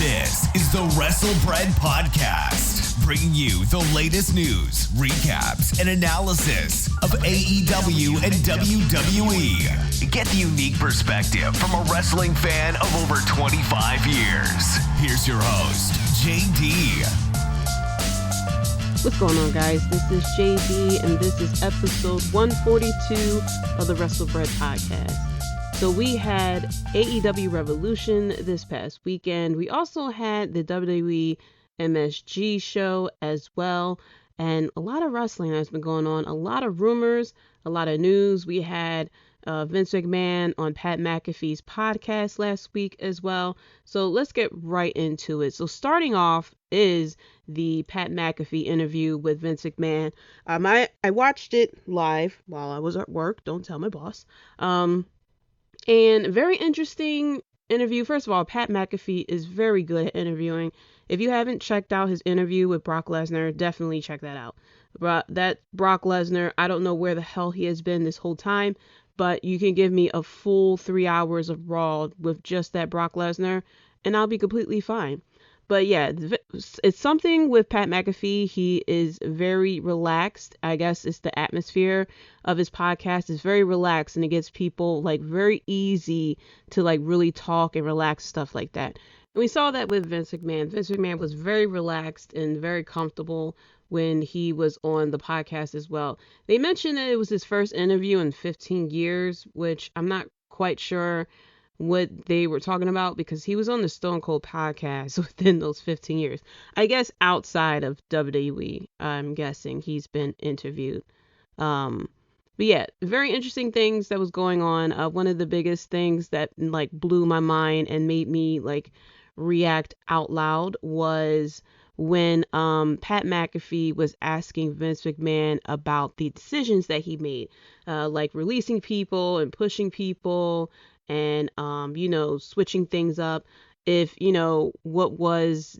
This is the WrestleBread Podcast, bringing you the latest news, recaps, and analysis of AEW and WWE. Get the unique perspective from a wrestling fan of over 25 years. Here's your host, Jaydee. What's going on, guys? This is Jaydee, and this is episode 142 of the WrestleBread Podcast. So we had AEW Revolution this past weekend. We also had the WWE Msg Show as well. And a lot of wrestling has been going on. A lot of rumors, a lot of news. We had Vince McMahon on Pat McAfee's podcast last week as well. So let's get right into it. So starting off is the Pat McAfee interview with Vince McMahon. I watched it live while I was at work. Don't tell my boss. And very interesting interview. First of all, Pat McAfee is very good at interviewing. If you haven't checked out his interview with Brock Lesnar, definitely check that out. That Brock Lesnar, I don't know where the hell he has been this whole time, but you can give me a full 3 hours of Raw with just that Brock Lesnar, and I'll be completely fine. But yeah, it's something with Pat McAfee. He is very relaxed. I guess it's the atmosphere of his podcast is very relaxed, and it gets people like very easy to like really talk and relax, stuff like that. And we saw that with Vince McMahon. Vince McMahon was very relaxed and very comfortable when he was on the podcast as well. They mentioned that it was his first interview in 15 years, which I'm not quite sure what they were talking about, because he was on the Stone Cold podcast within those 15 years. I guess outside of WWE, I'm guessing he's been interviewed. But yeah, very interesting things that was going on. One of the biggest things that like blew my mind and made me like react out loud was when Pat McAfee was asking Vince McMahon about the decisions that he made, like releasing people and pushing people and, switching things up. If, what was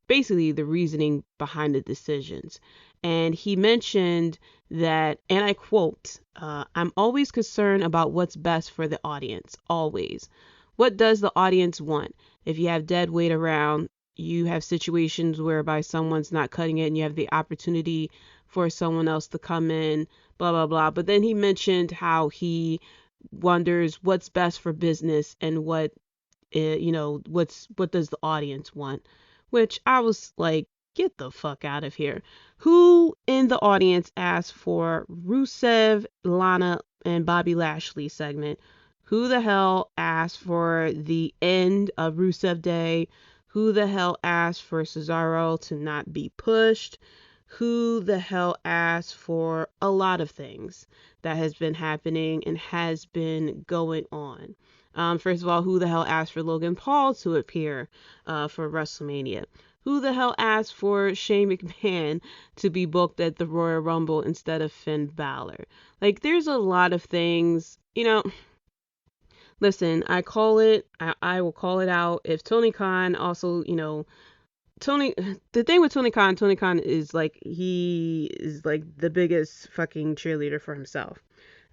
basically the reasoning behind the decisions. And he mentioned that, and I quote, I'm always concerned about what's best for the audience. Always. What does the audience want? If you have dead weight around, you have situations whereby someone's not cutting it and you have the opportunity for someone else to come in, blah, blah, blah. But then he mentioned how he wonders what's best for business and what does the audience want, which I was like, get the fuck out of here. Who in the audience asked for Rusev, Lana, and Bobby Lashley segment? Who the hell asked for the end of Rusev Day? Who the hell asked for Cesaro to not be pushed? Who the hell asked for a lot of things that has been happening and has been going on? First of all, who the hell asked for Logan Paul to appear for WrestleMania? Who the hell asked for Shane McMahon to be booked at the Royal Rumble instead of Finn Balor? Like, there's a lot of things, Listen, I will call it out. If Tony Khan also, the thing with Tony Khan is like, he is like the biggest fucking cheerleader for himself.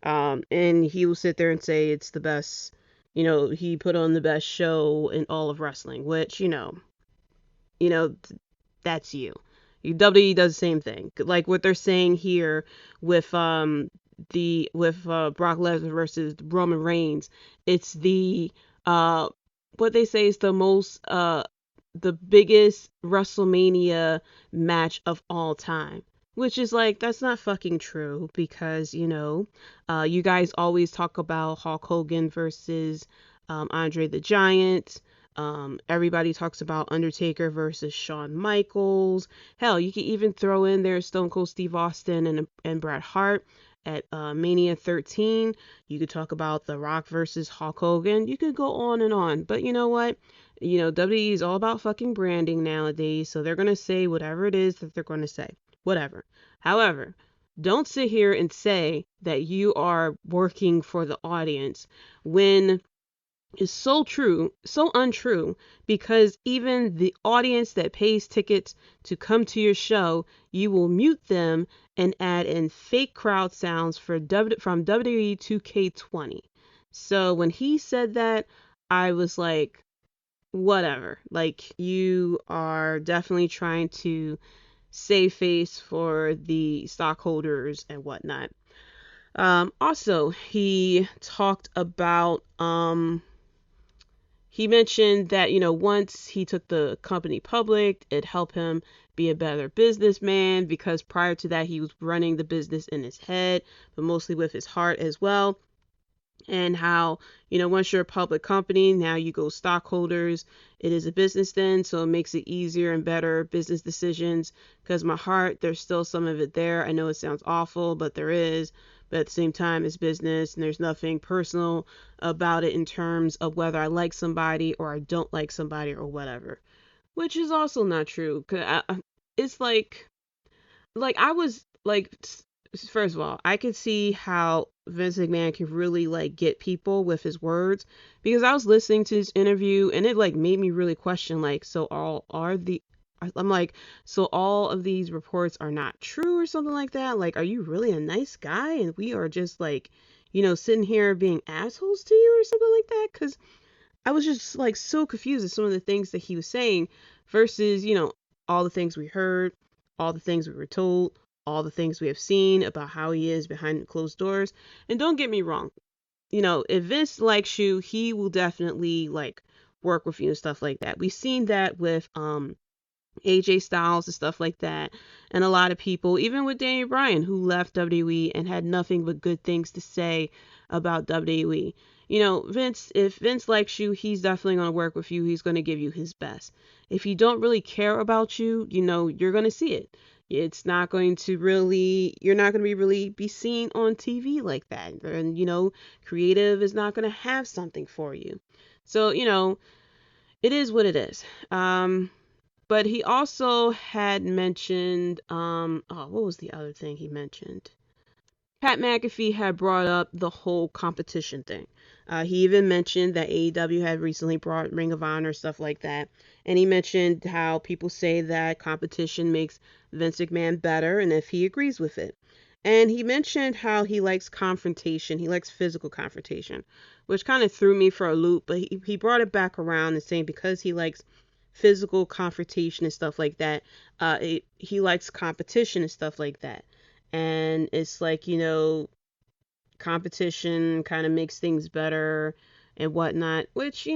And he will sit there and say it's the best, he put on the best show in all of wrestling, which, that's you. WWE does the same thing. Like what they're saying here with, Brock Lesnar versus Roman Reigns, it's what they say is the biggest WrestleMania match of all time, which is like, that's not fucking true, because you guys always talk about Hulk Hogan versus Andre the Giant. Everybody talks about Undertaker versus Shawn Michaels. Hell, you can even throw in there Stone Cold Steve Austin and Bret Hart at Mania 13. You could talk about The Rock versus Hulk Hogan. You could go on and on. But you know what? WWE is all about fucking branding nowadays. So they're going to say whatever it is that they're going to say. Whatever. However, don't sit here and say that you are working for the audience when it's so untrue, because even the audience that pays tickets to come to your show, you will mute them and add in fake crowd sounds from WWE 2K20. So when he said that, I was like, whatever. Like, you are definitely trying to save face for the stockholders and whatnot. Also, he talked about, he mentioned that, once he took the company public, it helped him be a better businessman, because prior to that, he was running the business in his head, but mostly with his heart as well. And how, once you're a public company, now you go stockholders, it is a business then, so it makes it easier and better business decisions. Because my heart, there's still some of it there. I know it sounds awful, but there is. But at the same time, it's business, and there's nothing personal about it in terms of whether I like somebody or I don't like somebody or whatever. Which is also not true. It's like I was like, first of all, I could see how Vince McMahon could really like get people with his words, because I was listening to his interview and it like made me really question, like, so all of these reports are not true or something like that? Like, are you really a nice guy and we are just like, sitting here being assholes to you or something like that? Because I was just like so confused at some of the things that he was saying versus, all the things we heard, all the things we were told, all the things we have seen about how he is behind closed doors. And don't get me wrong, if Vince likes you, he will definitely like work with you and stuff like that. We've seen that with AJ Styles and stuff like that, and a lot of people, even with Daniel Bryan, who left WWE and had nothing but good things to say about WWE. Vince, if Vince likes you, he's definitely going to work with you. He's going to give you his best. If he don't really care about you, you're going to see it. It's not going to really, you're not going to really be seen on TV like that. And, creative is not going to have something for you. So, it is what it is. But he also had mentioned, what was the other thing he mentioned? Pat McAfee had brought up the whole competition thing. He even mentioned that AEW had recently brought Ring of Honor, stuff like that. And he mentioned how people say that competition makes Vince McMahon better, and if he agrees with it. And he mentioned how he likes confrontation. He likes physical confrontation, which kind of threw me for a loop. But he brought it back around and saying because he likes physical confrontation and stuff like that, he likes competition and stuff like that. And it's like, competition kind of makes things better and whatnot, which,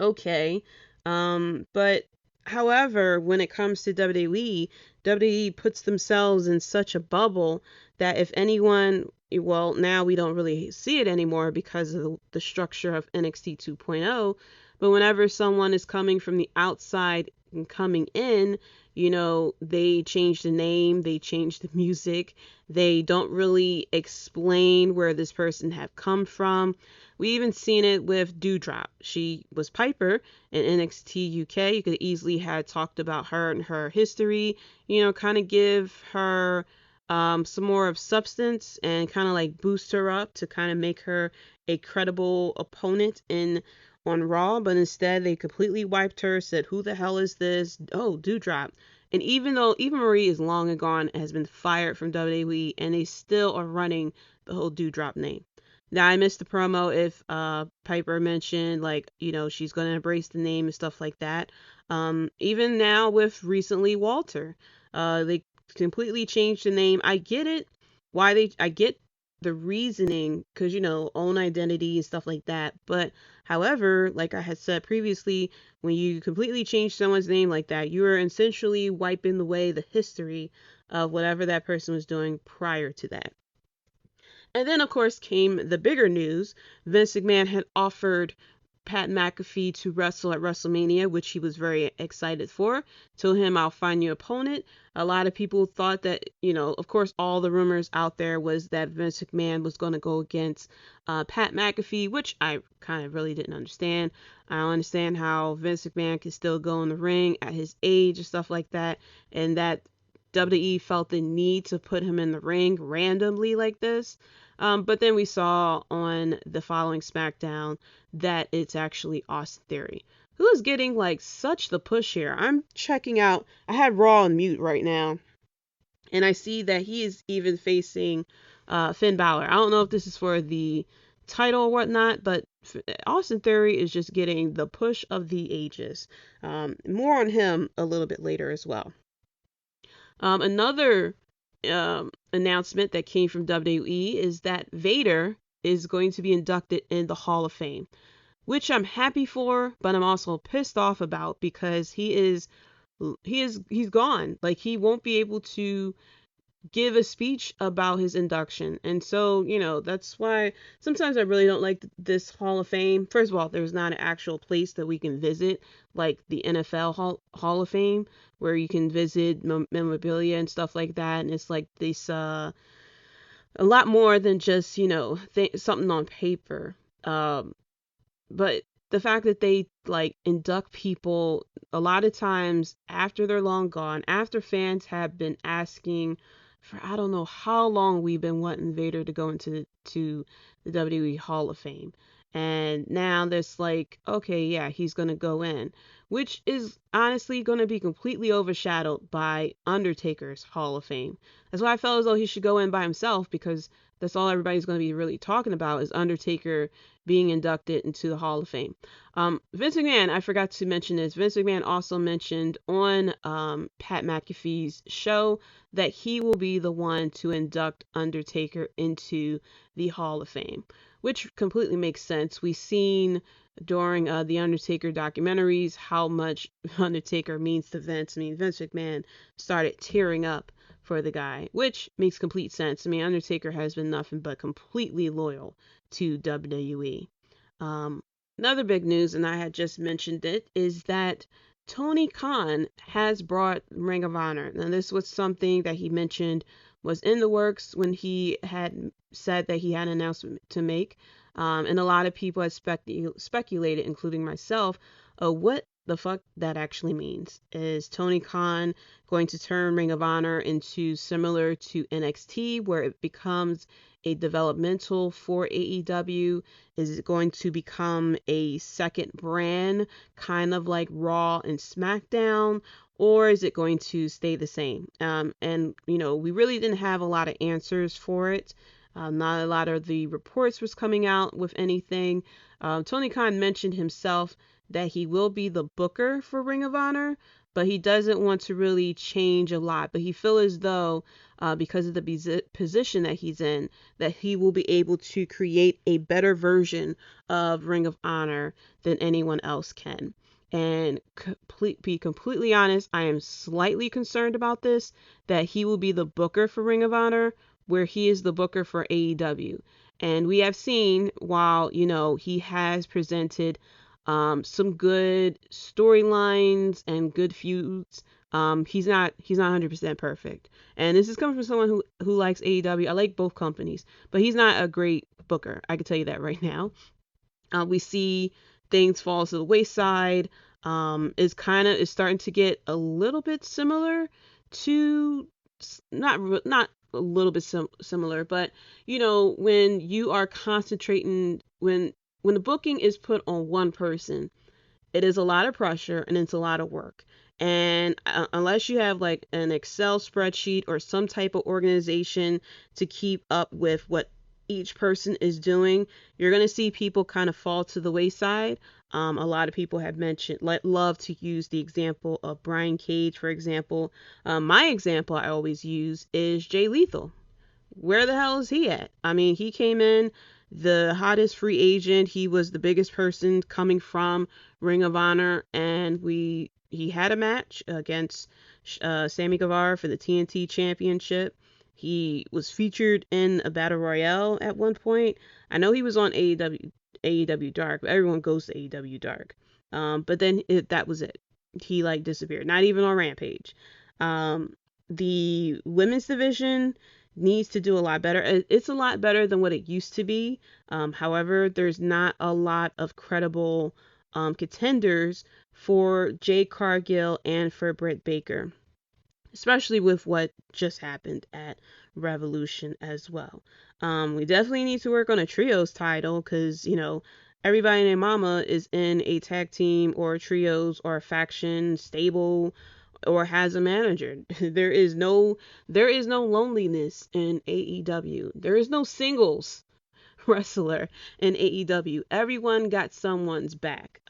okay. But however, when it comes to WWE puts themselves in such a bubble that if anyone, well, now we don't really see it anymore because of the structure of NXT 2.0, but whenever someone is coming from the outside and coming in, they change the name, they change the music, they don't really explain where this person have come from. We even seen it with Doudrop. She was Piper in NXT UK. You could easily have talked about her and her history, kind of give her some more of substance and kind of like boost her up to kind of make her a credible opponent on Raw, but instead they completely wiped her, said, who the hell is this? Oh, Doudrop. And even though Eva Marie is long and gone, has been fired from WWE, and they still are running the whole Doudrop name. Now, I missed the promo if Piper mentioned, like, she's going to embrace the name and stuff like that. Even now with recently Walter, they completely changed the name. I get it. I get the reasoning, because, own identity and stuff like that. But however, like I had said previously, when you completely change someone's name like that, you are essentially wiping away the history of whatever that person was doing prior to that. And then, of course, came the bigger news. Vince McMahon had offered Pat McAfee to wrestle at WrestleMania, which he was very excited for. Told him, I'll find you an opponent. A lot of people thought that, of course, all the rumors out there was that Vince McMahon was going to go against Pat McAfee, which I kind of really didn't understand. I don't understand how Vince McMahon could still go in the ring at his age and stuff like that, and that WWE felt the need to put him in the ring randomly like this. But then we saw on the following SmackDown that it's actually Austin Theory, who is getting like such the push here. I'm checking out, I had Raw on mute right now, and I see that he is even facing Finn Balor. I don't know if this is for the title or whatnot, but Austin Theory is just getting the push of the ages. More on him a little bit later as well. Another announcement that came from WWE is that Vader is going to be inducted in the Hall of Fame, which I'm happy for, but I'm also pissed off about because he's gone. Like, he won't be able to give a speech about his induction. And so, that's why sometimes I really don't like this Hall of Fame. First of all, there's not an actual place that we can visit, like the NFL Hall of Fame, where you can visit memorabilia and stuff like that. And it's like this, a lot more than just, something on paper. But the fact that they like induct people a lot of times after they're long gone, after fans have been asking for I don't know how long we've been wanting Vader to go into the WWE Hall of Fame. And now there's like, okay, yeah, he's going to go in, which is honestly going to be completely overshadowed by Undertaker's Hall of Fame. That's why I felt as though he should go in by himself, because that's all everybody's going to be really talking about is Undertaker being inducted into the Hall of Fame. Vince McMahon, I forgot to mention this. Vince McMahon also mentioned on Pat McAfee's show that he will be the one to induct Undertaker into the Hall of Fame, which completely makes sense. We've seen during the Undertaker documentaries how much Undertaker means to Vince. I mean, Vince McMahon started tearing up for the guy, which makes complete sense. I mean, Undertaker has been nothing but completely loyal to WWE. Another big news, and I had just mentioned it, is that Tony Khan has brought Ring of Honor. Now, this was something that he mentioned was in the works when he had said that he had an announcement to make. And a lot of people had speculated, including myself, what the fuck that actually means. Is Tony Khan going to turn Ring of Honor into similar to NXT, where it becomes a developmental for AEW? Is it going to become a second brand, kind of like Raw and SmackDown? Or is it going to stay the same? And we really didn't have a lot of answers for it. Not a lot of the reports was coming out with anything. Tony Khan mentioned himself that he will be the booker for Ring of Honor, but he doesn't want to really change a lot. But he feels as though, because of the position that he's in, that he will be able to create a better version of Ring of Honor than anyone else can. And be completely honest, I am slightly concerned about this, that he will be the booker for Ring of Honor, where he is the booker for AEW. And we have seen, while, he has presented some good storylines and good feuds, he's not 100% perfect. And this is coming from someone who likes AEW. I like both companies, but he's not a great booker. I can tell you that right now. We see things fall to the wayside. Is starting to get a little bit similar to, not a little bit similar, but when you are concentrating, when the booking is put on one person, it is a lot of pressure and it's a lot of work. And unless you have like an Excel spreadsheet or some type of organization to keep up with what each person is doing, you're going to see people kind of fall to the wayside. A lot of people have love to use the example of Brian Cage, for example. My example I always use is Jay Lethal. Where the hell is he at? I mean, he came in the hottest free agent. He was the biggest person coming from Ring of Honor, and he had a match against Sammy Guevara for the TNT Championship. He was featured in a battle royale at one point. I know he was on AEW Dark, but everyone goes to AEW Dark. But then that was it. He disappeared. Not even on Rampage. The women's division needs to do a lot better. It's a lot better than what it used to be. However, there's not a lot of credible contenders for Jade Cargill and for Britt Baker, especially with what just happened at Revolution as well. We definitely need to work on a trios title, because everybody and their mama is in a tag team or trios or a faction stable or has a manager. There is no loneliness in AEW. There is no singles wrestler in AEW. Everyone got someone's back.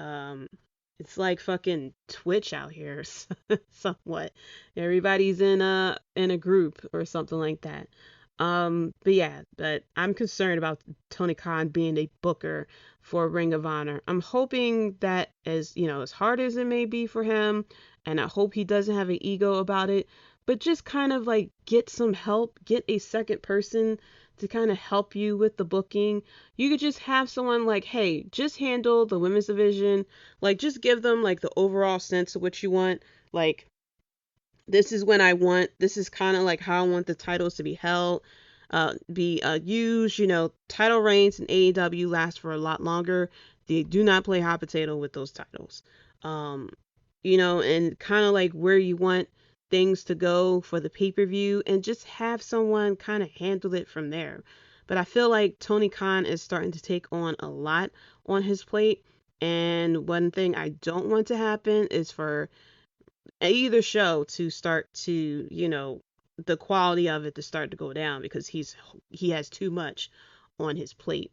It's like fucking Twitch out here, somewhat. Everybody's in a group or something like that. But I'm concerned about Tony Khan being a booker for Ring of Honor. I'm hoping that, as you know, as hard as it may be for him, and I hope he doesn't have an ego about it, but just kind of like get some help, get a second person to kind of help you with the booking. You could just have someone like, hey, just handle the women's division, like just give them like the overall sense of what you want. Like, this is this is kind of like how I want the titles to be held, be used. You know, title reigns in AEW last for a lot longer. They do not play hot potato with those titles. You know, and kind of like where you want things to go for the pay-per-view, and just have someone kind of handle it from there. But I feel like Tony Khan is starting to take on a lot on his plate, and one thing I don't want to happen is for either show to start to, you know, the quality of it to start to go down, because he has too much on his plate.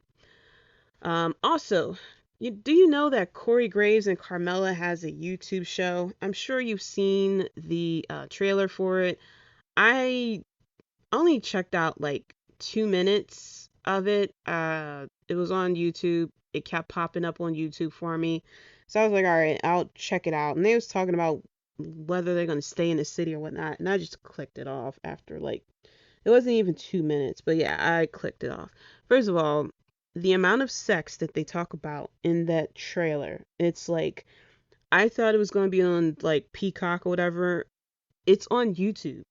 Also, do you know that Corey Graves and Carmella has a YouTube show? I'm sure you've seen the trailer for it. I only checked out like 2 minutes of it. It was on YouTube. It kept popping up on YouTube for me. So I was like, all right, I'll check it out. And they was talking about whether they're going to stay in the city or whatnot. And I just clicked it off after like, it wasn't even 2 minutes. But yeah, I clicked it off. First of all, the amount of sex that they talk about in that trailer, it's like, I thought it was going to be on like Peacock or whatever. It's on YouTube,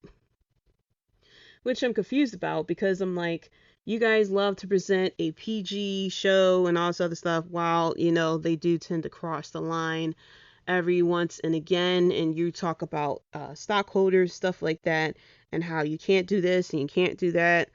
which I'm confused about, because I'm like, you guys love to present a PG show and all this other stuff, while, you know, they do tend to cross the line every once and again, and you talk about stockholders, stuff like that, and how you can't do this and you can't do that,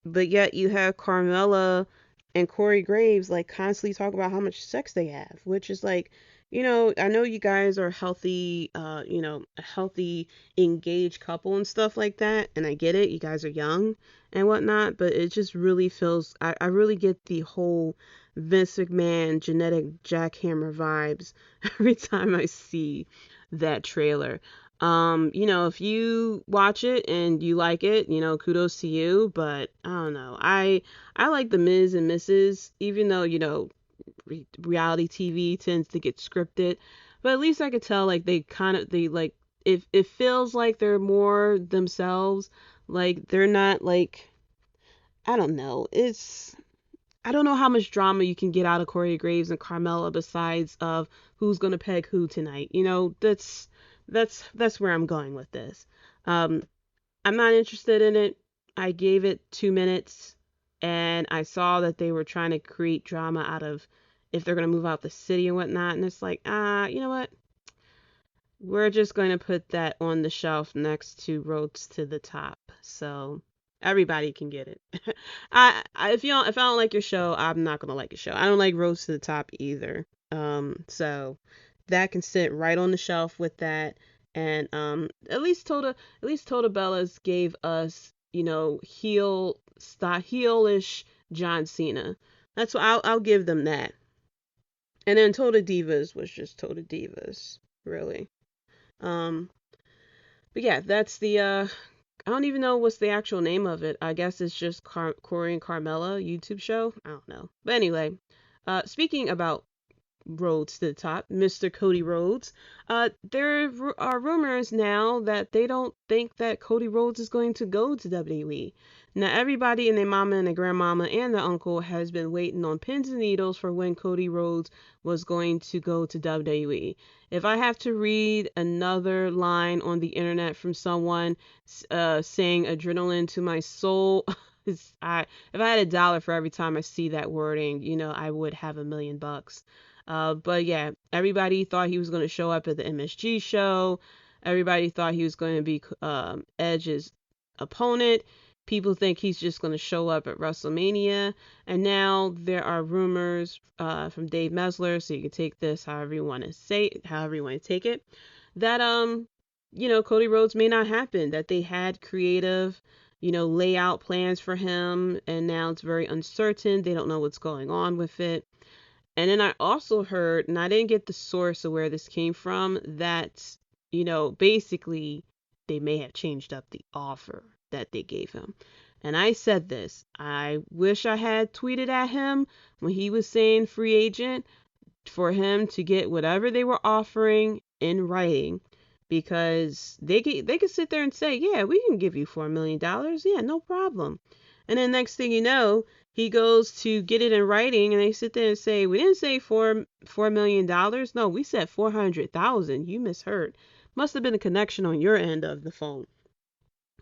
but yet you have Carmella and Corey Graves like constantly talk about how much sex they have, which is like, you know, I know you guys are healthy, you know, a healthy, engaged couple and stuff like that, and I get it, you guys are young and whatnot, but it just really feels, I really get the whole Vince McMahon genetic jackhammer vibes every time I see that trailer. You know, if you watch it and you like it, you know, kudos to you, but I don't know. I like the Ms. and Mrs., even though, you know, reality TV tends to get scripted, but at least I could tell like they like, if it feels like they're more themselves, like they're not like, I don't know. I don't know how much drama you can get out of Corey Graves and Carmella besides of who's gonna peg who tonight. You know, that's where I'm going with this. I'm not interested in it. I gave it 2 minutes, and I saw that they were trying to create drama out of if they're gonna move out the city and whatnot, and it's like, you know what? We're just going to put that on the shelf next to Roads to the Top, so everybody can get it. If I don't like your show, I'm not gonna like your show. I don't like Roads to the Top either. So that can sit right on the shelf with that. And at least Toda Bellas gave us, you know, heelish John Cena. That's what I'll give them that. And then Toda Divas was just Toda Divas, really. But yeah, that's the I don't even know what's the actual name of it. I guess it's just Corey and Carmella YouTube show. I don't know. But anyway, speaking about Rhodes to the Top, Mr. Cody Rhodes, there are rumors now that they don't think that Cody Rhodes is going to go to WWE. Now, everybody and their mama and their grandmama and their uncle has been waiting on pins and needles for when Cody Rhodes was going to go to WWE. If I have to read another line on the internet from someone saying adrenaline to my soul, if I had $1 for every time I see that wording, you know, I would have $1 million. But yeah, everybody thought he was going to show up at the Msg show. Everybody thought he was going to be Edge's opponent. People think he's just going to show up at WrestleMania. And now there are rumors from Dave Mesler, so you can take this however you want to take it, that you know, Cody Rhodes may not happen, that they had creative, lay out plans for him, and now it's very uncertain. They don't know what's going on with it. And then I also heard, and I didn't get the source of where this came from, that, basically they may have changed up the offer that they gave him. And I said this, I wish I had tweeted at him when he was saying free agent for him to get whatever they were offering in writing, because they could sit there and say, yeah, we can give you $4 million. Yeah, no problem. And then next thing you know, he goes to get it in writing, and they sit there and say, we didn't say $4 million. No, we said 400,000. You misheard. Must have been a connection on your end of the phone.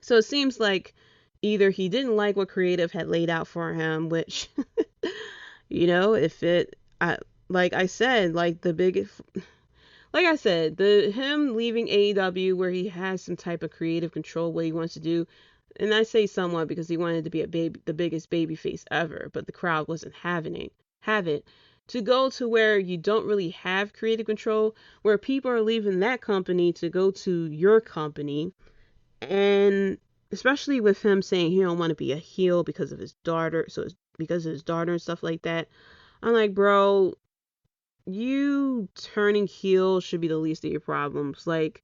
So it seems like either he didn't like what creative had laid out for him, which, if it, like I said, him leaving AEW where he has some type of creative control, what he wants to do. And I say somewhat because he wanted to be the biggest baby face ever, but the crowd wasn't having it. To go to where you don't really have creative control, where people are leaving that company to go to your company, and especially with him saying he don't want to be a heel because of his daughter, because of his daughter and stuff like that. I'm like, bro, you turning heel should be the least of your problems. Like,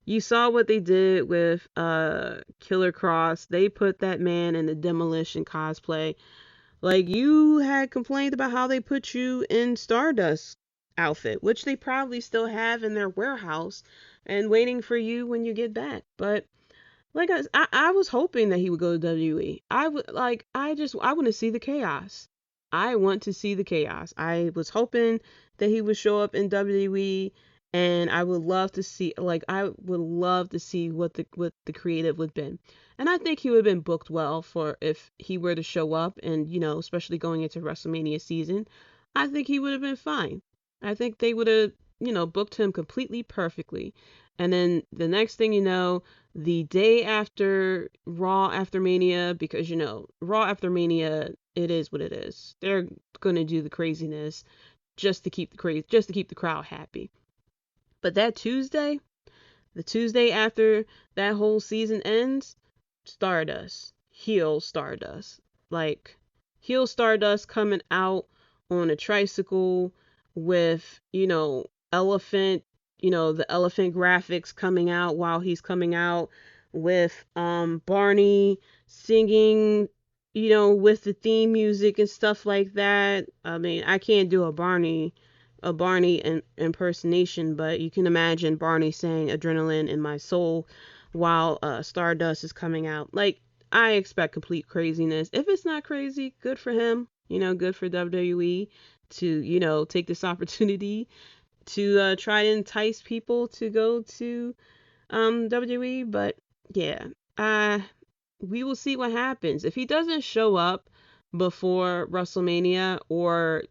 you saw what they did with Killer Kross. They put that man in the Demolition cosplay. Like, you had complained about how they put you in Stardust outfit, which they probably still have in their warehouse and waiting for you when you get back. But like I was hoping that he would go to WWE. I want to see the chaos. I want to see the chaos. I was hoping that he would show up in WWE, and I would love to see what the creative would have been. And I think he would have been booked well for if he were to show up, and especially going into WrestleMania season. I think he would have been fine. I think they would have, booked him completely perfectly. And then the next thing you know, the day after Raw after Mania, because Raw after Mania, it is what it is. They're gonna do the craziness just to keep the crowd happy. But that Tuesday, the Tuesday after that whole season ends, Stardust, heel Stardust, like heel Stardust coming out on a tricycle with elephant. The elephant graphics coming out while he's coming out with Barney singing, with the theme music and stuff like that. I mean, I can't do a Barney impersonation, but you can imagine Barney saying "Adrenaline in my soul" while Stardust is coming out. Like, I expect complete craziness. If it's not crazy, good for him. Good for WWE to take this opportunity to try to entice people to go to WWE. But yeah, we will see what happens. If he doesn't show up before WrestleMania, or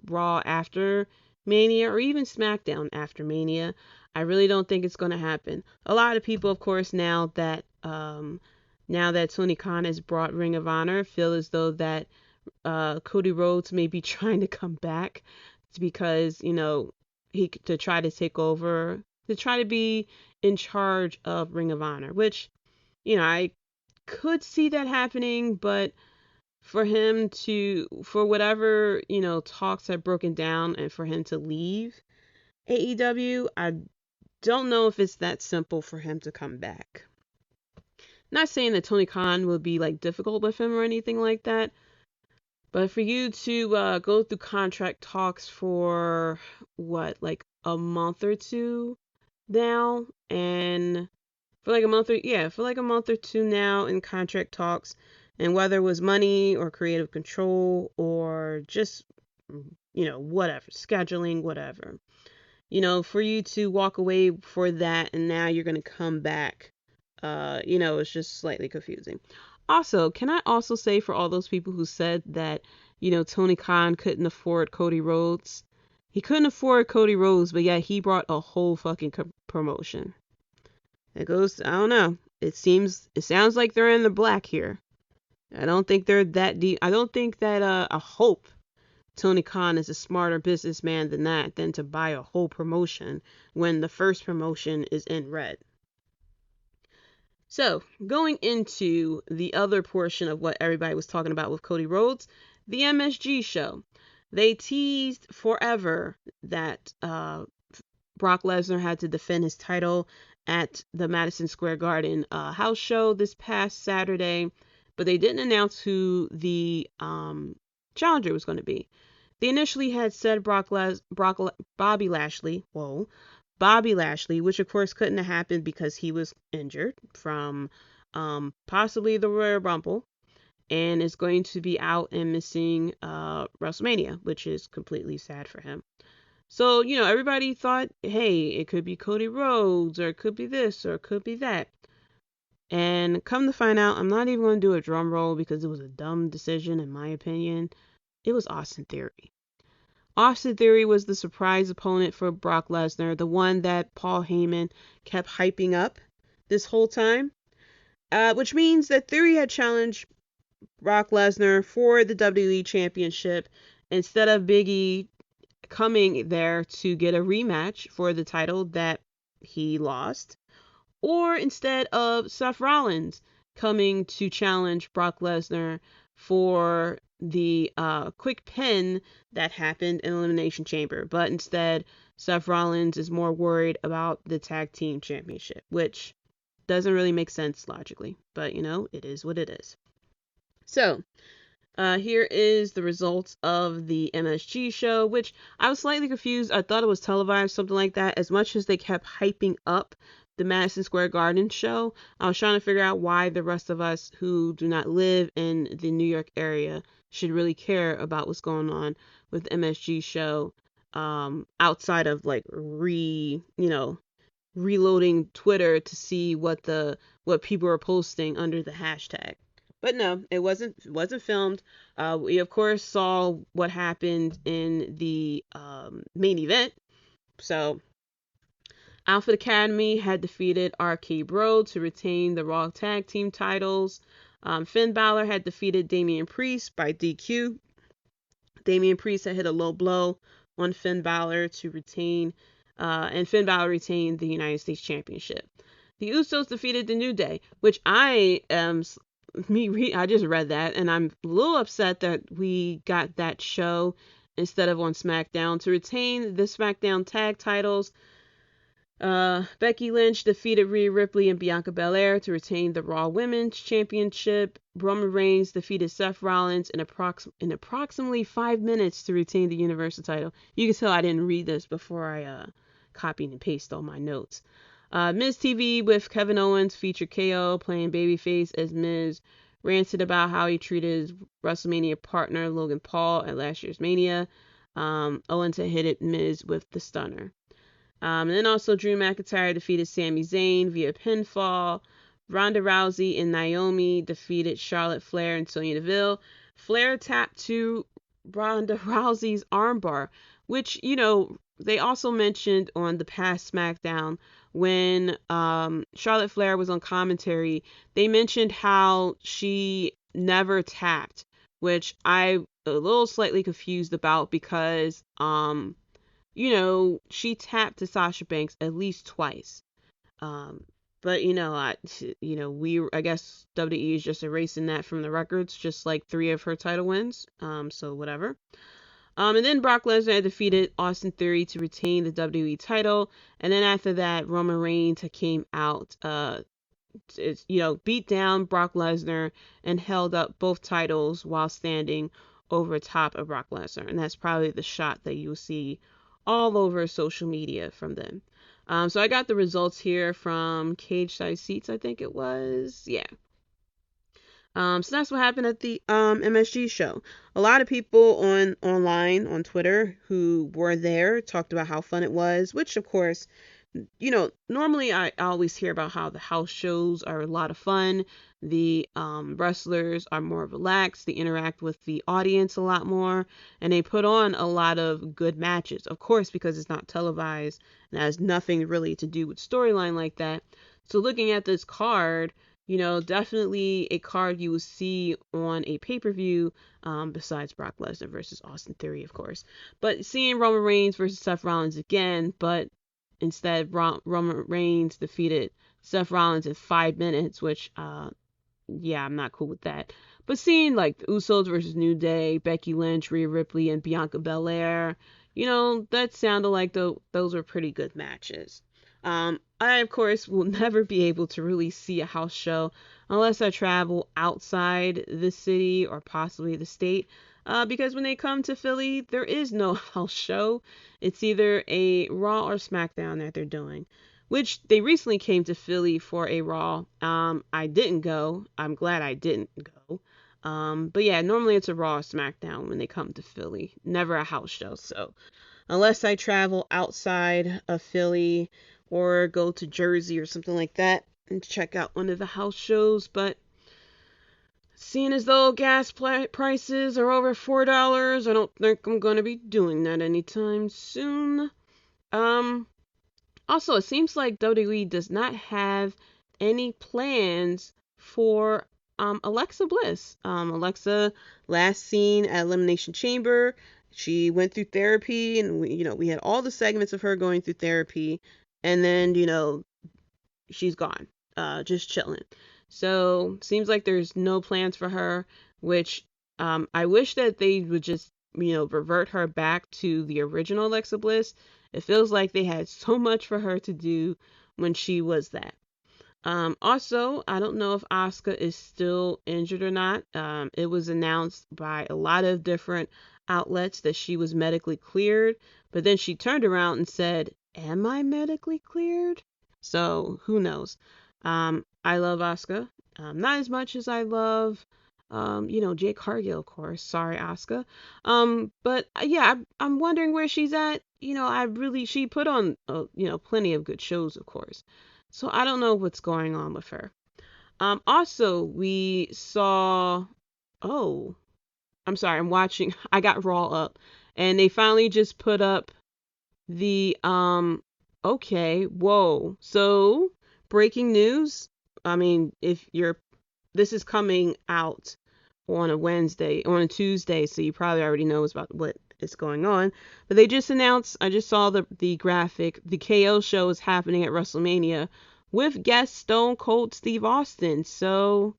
Raw after Mania, or even SmackDown after Mania, I really don't think it's going to happen. A lot of people, of course, now that Tony Khan has brought Ring of Honor, feel as though that Cody Rhodes may be trying to come back because to try to take over, to try to be in charge of Ring of Honor, which, I could see that happening, but for whatever, talks have broken down, and for him to leave AEW, I don't know if it's that simple for him to come back. Not saying that Tony Khan will be difficult with him or anything like that, but for you to go through contract talks for a month or two now, and for a month or two now in contract talks, and whether it was money or creative control or just whatever, scheduling, whatever, for you to walk away for that, and now you're going to come back, it's just slightly confusing. Also, can I also say, for all those people who said that, Tony Khan couldn't afford Cody Rhodes, he couldn't afford Cody Rhodes, but yeah, he brought a whole fucking promotion. It goes, I don't know. It sounds like they're in the black here. I don't think they're that deep. I don't think that, I hope Tony Khan is a smarter businessman than to buy a whole promotion when the first promotion is in red. So, going into the other portion of what everybody was talking about with Cody Rhodes, the MSG show. They teased forever that Brock Lesnar had to defend his title at the Madison Square Garden house show this past Saturday, but they didn't announce who the challenger was going to be. They initially had said Bobby Lashley, which of course couldn't have happened because he was injured from possibly the Royal Rumble and is going to be out and missing WrestleMania, which is completely sad for him. So, everybody thought, hey, it could be Cody Rhodes, or it could be this, or it could be that. And come to find out, I'm not even going to do a drum roll because it was a dumb decision in my opinion. It was Austin Theory. Austin Theory was the surprise opponent for Brock Lesnar, the one that Paul Heyman kept hyping up this whole time, which means that Theory had challenged Brock Lesnar for the WWE Championship instead of Big E coming there to get a rematch for the title that he lost, or instead of Seth Rollins coming to challenge Brock Lesnar for the quick pin that happened in Elimination Chamber. But instead, Seth Rollins is more worried about the tag team championship, which doesn't really make sense logically. But, it is what it is. So, here is the results of the MSG show, which I was slightly confused. I thought it was televised, something like that. As much as they kept hyping up the Madison Square Garden show, I was trying to figure out why the rest of us who do not live in the New York area should really care about what's going on with the MSG show, outside of like reloading Twitter to see what people are posting under the hashtag. But no, it wasn't filmed. We of course saw what happened in the main event. So, Alpha Academy had defeated RK Bro to retain the Raw Tag Team titles. Finn Balor had defeated Damian Priest by DQ. Damian Priest had hit a low blow on Finn Balor to retain, and Finn Balor retained the United States Championship. The Usos defeated the New Day, which I just read that, and I'm a little upset that we got that show instead of on SmackDown. To retain the SmackDown tag titles, Becky Lynch defeated Rhea Ripley and Bianca Belair to retain the Raw Women's Championship. Roman Reigns defeated Seth Rollins in approximately 5 minutes to retain the Universal title. You can tell I didn't read this before I copied and pasted all my notes. Miz TV with Kevin Owens featured KO playing babyface as Miz ranted about how he treated his WrestleMania partner Logan Paul at last year's Mania. Owens had hit Miz with the stunner. And then also Drew McIntyre defeated Sami Zayn via pinfall. Ronda Rousey and Naomi defeated Charlotte Flair and Sonya Deville. Flair tapped to Ronda Rousey's armbar, which, they also mentioned on the past SmackDown when Charlotte Flair was on commentary. They mentioned how she never tapped, which I'm a little slightly confused about because, she tapped to Sasha Banks at least twice. But I guess WWE is just erasing that from the records, just like 3 of her title wins. So whatever. And then Brock Lesnar defeated Austin Theory to retain the WWE title. And then after that, Roman Reigns came out, beat down Brock Lesnar and held up both titles while standing over top of Brock Lesnar. And that's probably the shot that you'll see all over social media from them. So I got the results here from Cage Side Seats, I think it was. Yeah. So that's what happened at the MSG show. A lot of people online on Twitter who were there talked about how fun it was, which of course, normally I always hear about how the house shows are a lot of fun. The wrestlers are more relaxed. They interact with the audience a lot more, and they put on a lot of good matches. Of course, because it's not televised and has nothing really to do with storyline like that. So looking at this card, definitely a card you will see on a pay-per-view, besides Brock Lesnar versus Austin Theory, of course. But seeing Roman Reigns versus Seth Rollins again, but instead Roman Reigns defeated Seth Rollins in 5 minutes, which, yeah, I'm not cool with that. But seeing like the Usos versus New Day, Becky Lynch, Rhea Ripley, and Bianca Belair, that sounded like those were pretty good matches. I, of course, will never be able to really see a house show unless I travel outside the city or possibly the state. Because when they come to Philly, there is no house show. It's either a Raw or SmackDown that they're doing, which they recently came to Philly for a Raw. I didn't go. I'm glad I didn't go. But yeah, normally it's a Raw or SmackDown when they come to Philly, never a house show. So unless I travel outside of Philly or go to Jersey or something like that and check out one of the house shows, but seeing as though gas prices are over $4, I don't think I'm going to be doing that anytime soon. Also, it seems like WWE does not have any plans for Alexa Bliss. Alexa, last seen at Elimination Chamber, she went through therapy, and we had all the segments of her going through therapy, and then she's gone, just chilling. So seems like there's no plans for her, which I wish that they would just revert her back to the original Alexa Bliss. It feels like they had so much for her to do when she was that. Also, I don't know if Asuka is still injured or not. It was announced by a lot of different outlets that she was medically cleared, but then she turned around and said, "Am I medically cleared?" So who knows? I love Asuka. Not as much as I love, Jade Cargill, of course. Sorry, Asuka. But yeah, I'm wondering where she's at. She put on, plenty of good shows, of course. So I don't know what's going on with her. Also, we saw, oh, I'm sorry, I'm watching, I got Raw up, and they finally just put up the, okay, whoa. So, breaking news. I mean, this is coming out on a Tuesday, so you probably already know about what is going on. But they just announced, I just saw the graphic, the KO show is happening at WrestleMania with guest Stone Cold Steve Austin. So,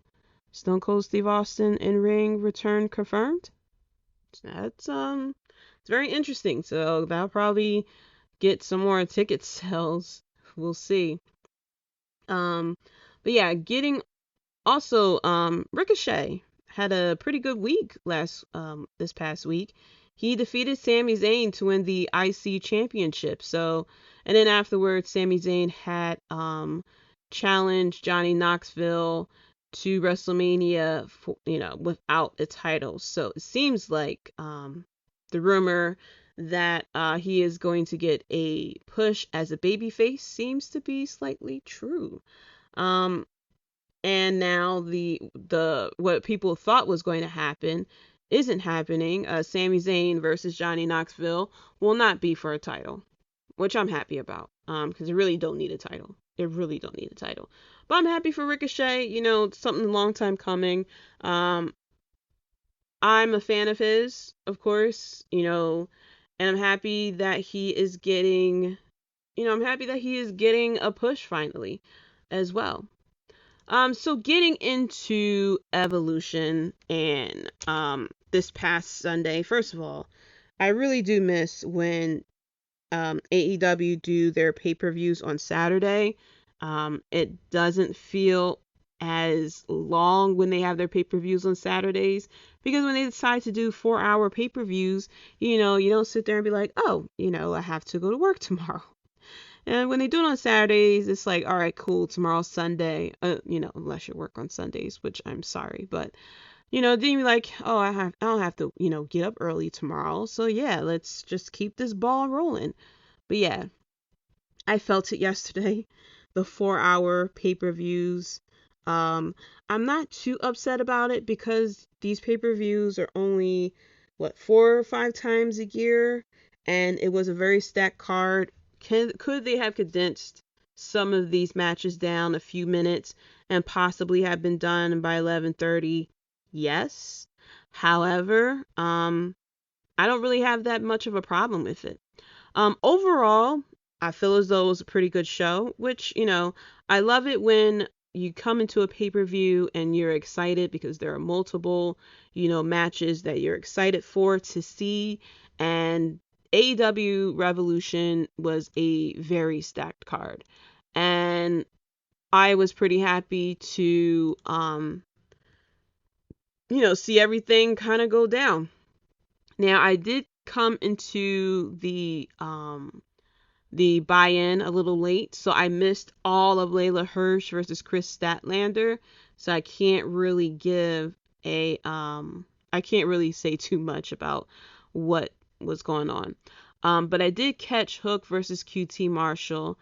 Stone Cold Steve Austin in-ring return confirmed. That's it's very interesting. So that'll probably get some more ticket sales. We'll see. But yeah, Ricochet had a pretty good week this past week. He defeated Sami Zayn to win the IC championship. So, and then afterwards, Sami Zayn had challenged Johnny Knoxville to WrestleMania without a title. So it seems like the rumor that he is going to get a push as a babyface seems to be slightly true. And now the what people thought was going to happen isn't happening. Sami Zayn versus Johnny Knoxville will not be for a title, which I'm happy about. Because they really don't need a title. They really don't need a title. But I'm happy for Ricochet. It's something a long time coming. I'm a fan of his, of course. And I'm happy that he is getting. I'm happy that he is getting a push finally, as well. So getting into Evolution and this past Sunday, first of all, I really do miss when AEW do their pay-per-views on Saturday. It doesn't feel as long when they have their pay-per-views on Saturdays, because when they decide to do 4-hour pay-per-views, you don't sit there and be like, oh, I have to go to work tomorrow. And when they do it on Saturdays, it's like, all right, cool, tomorrow's Sunday, unless you work on Sundays, which I'm sorry, but, then you're like, oh, I don't have to, get up early tomorrow, so yeah, let's just keep this ball rolling. But yeah, I felt it yesterday, the 4-hour pay-per-views. I'm not too upset about it because these pay-per-views are only, 4 or 5 times a year, and it was a very stacked card. Could they have condensed some of these matches down a few minutes and possibly have been done by 11:30? Yes. However, I don't really have that much of a problem with it. Overall, I feel as though it was a pretty good show, which, I love it when you come into a pay-per-view and you're excited because there are multiple, matches that you're excited for to see. And AEW Revolution was a very stacked card. And I was pretty happy to, see everything kind of go down. Now, I did come into the buy-in a little late, so I missed all of Leyla Hirsch versus Kris Statlander, so I can't really I can't really say too much about what was going on. But I did catch Hook versus QT Marshall.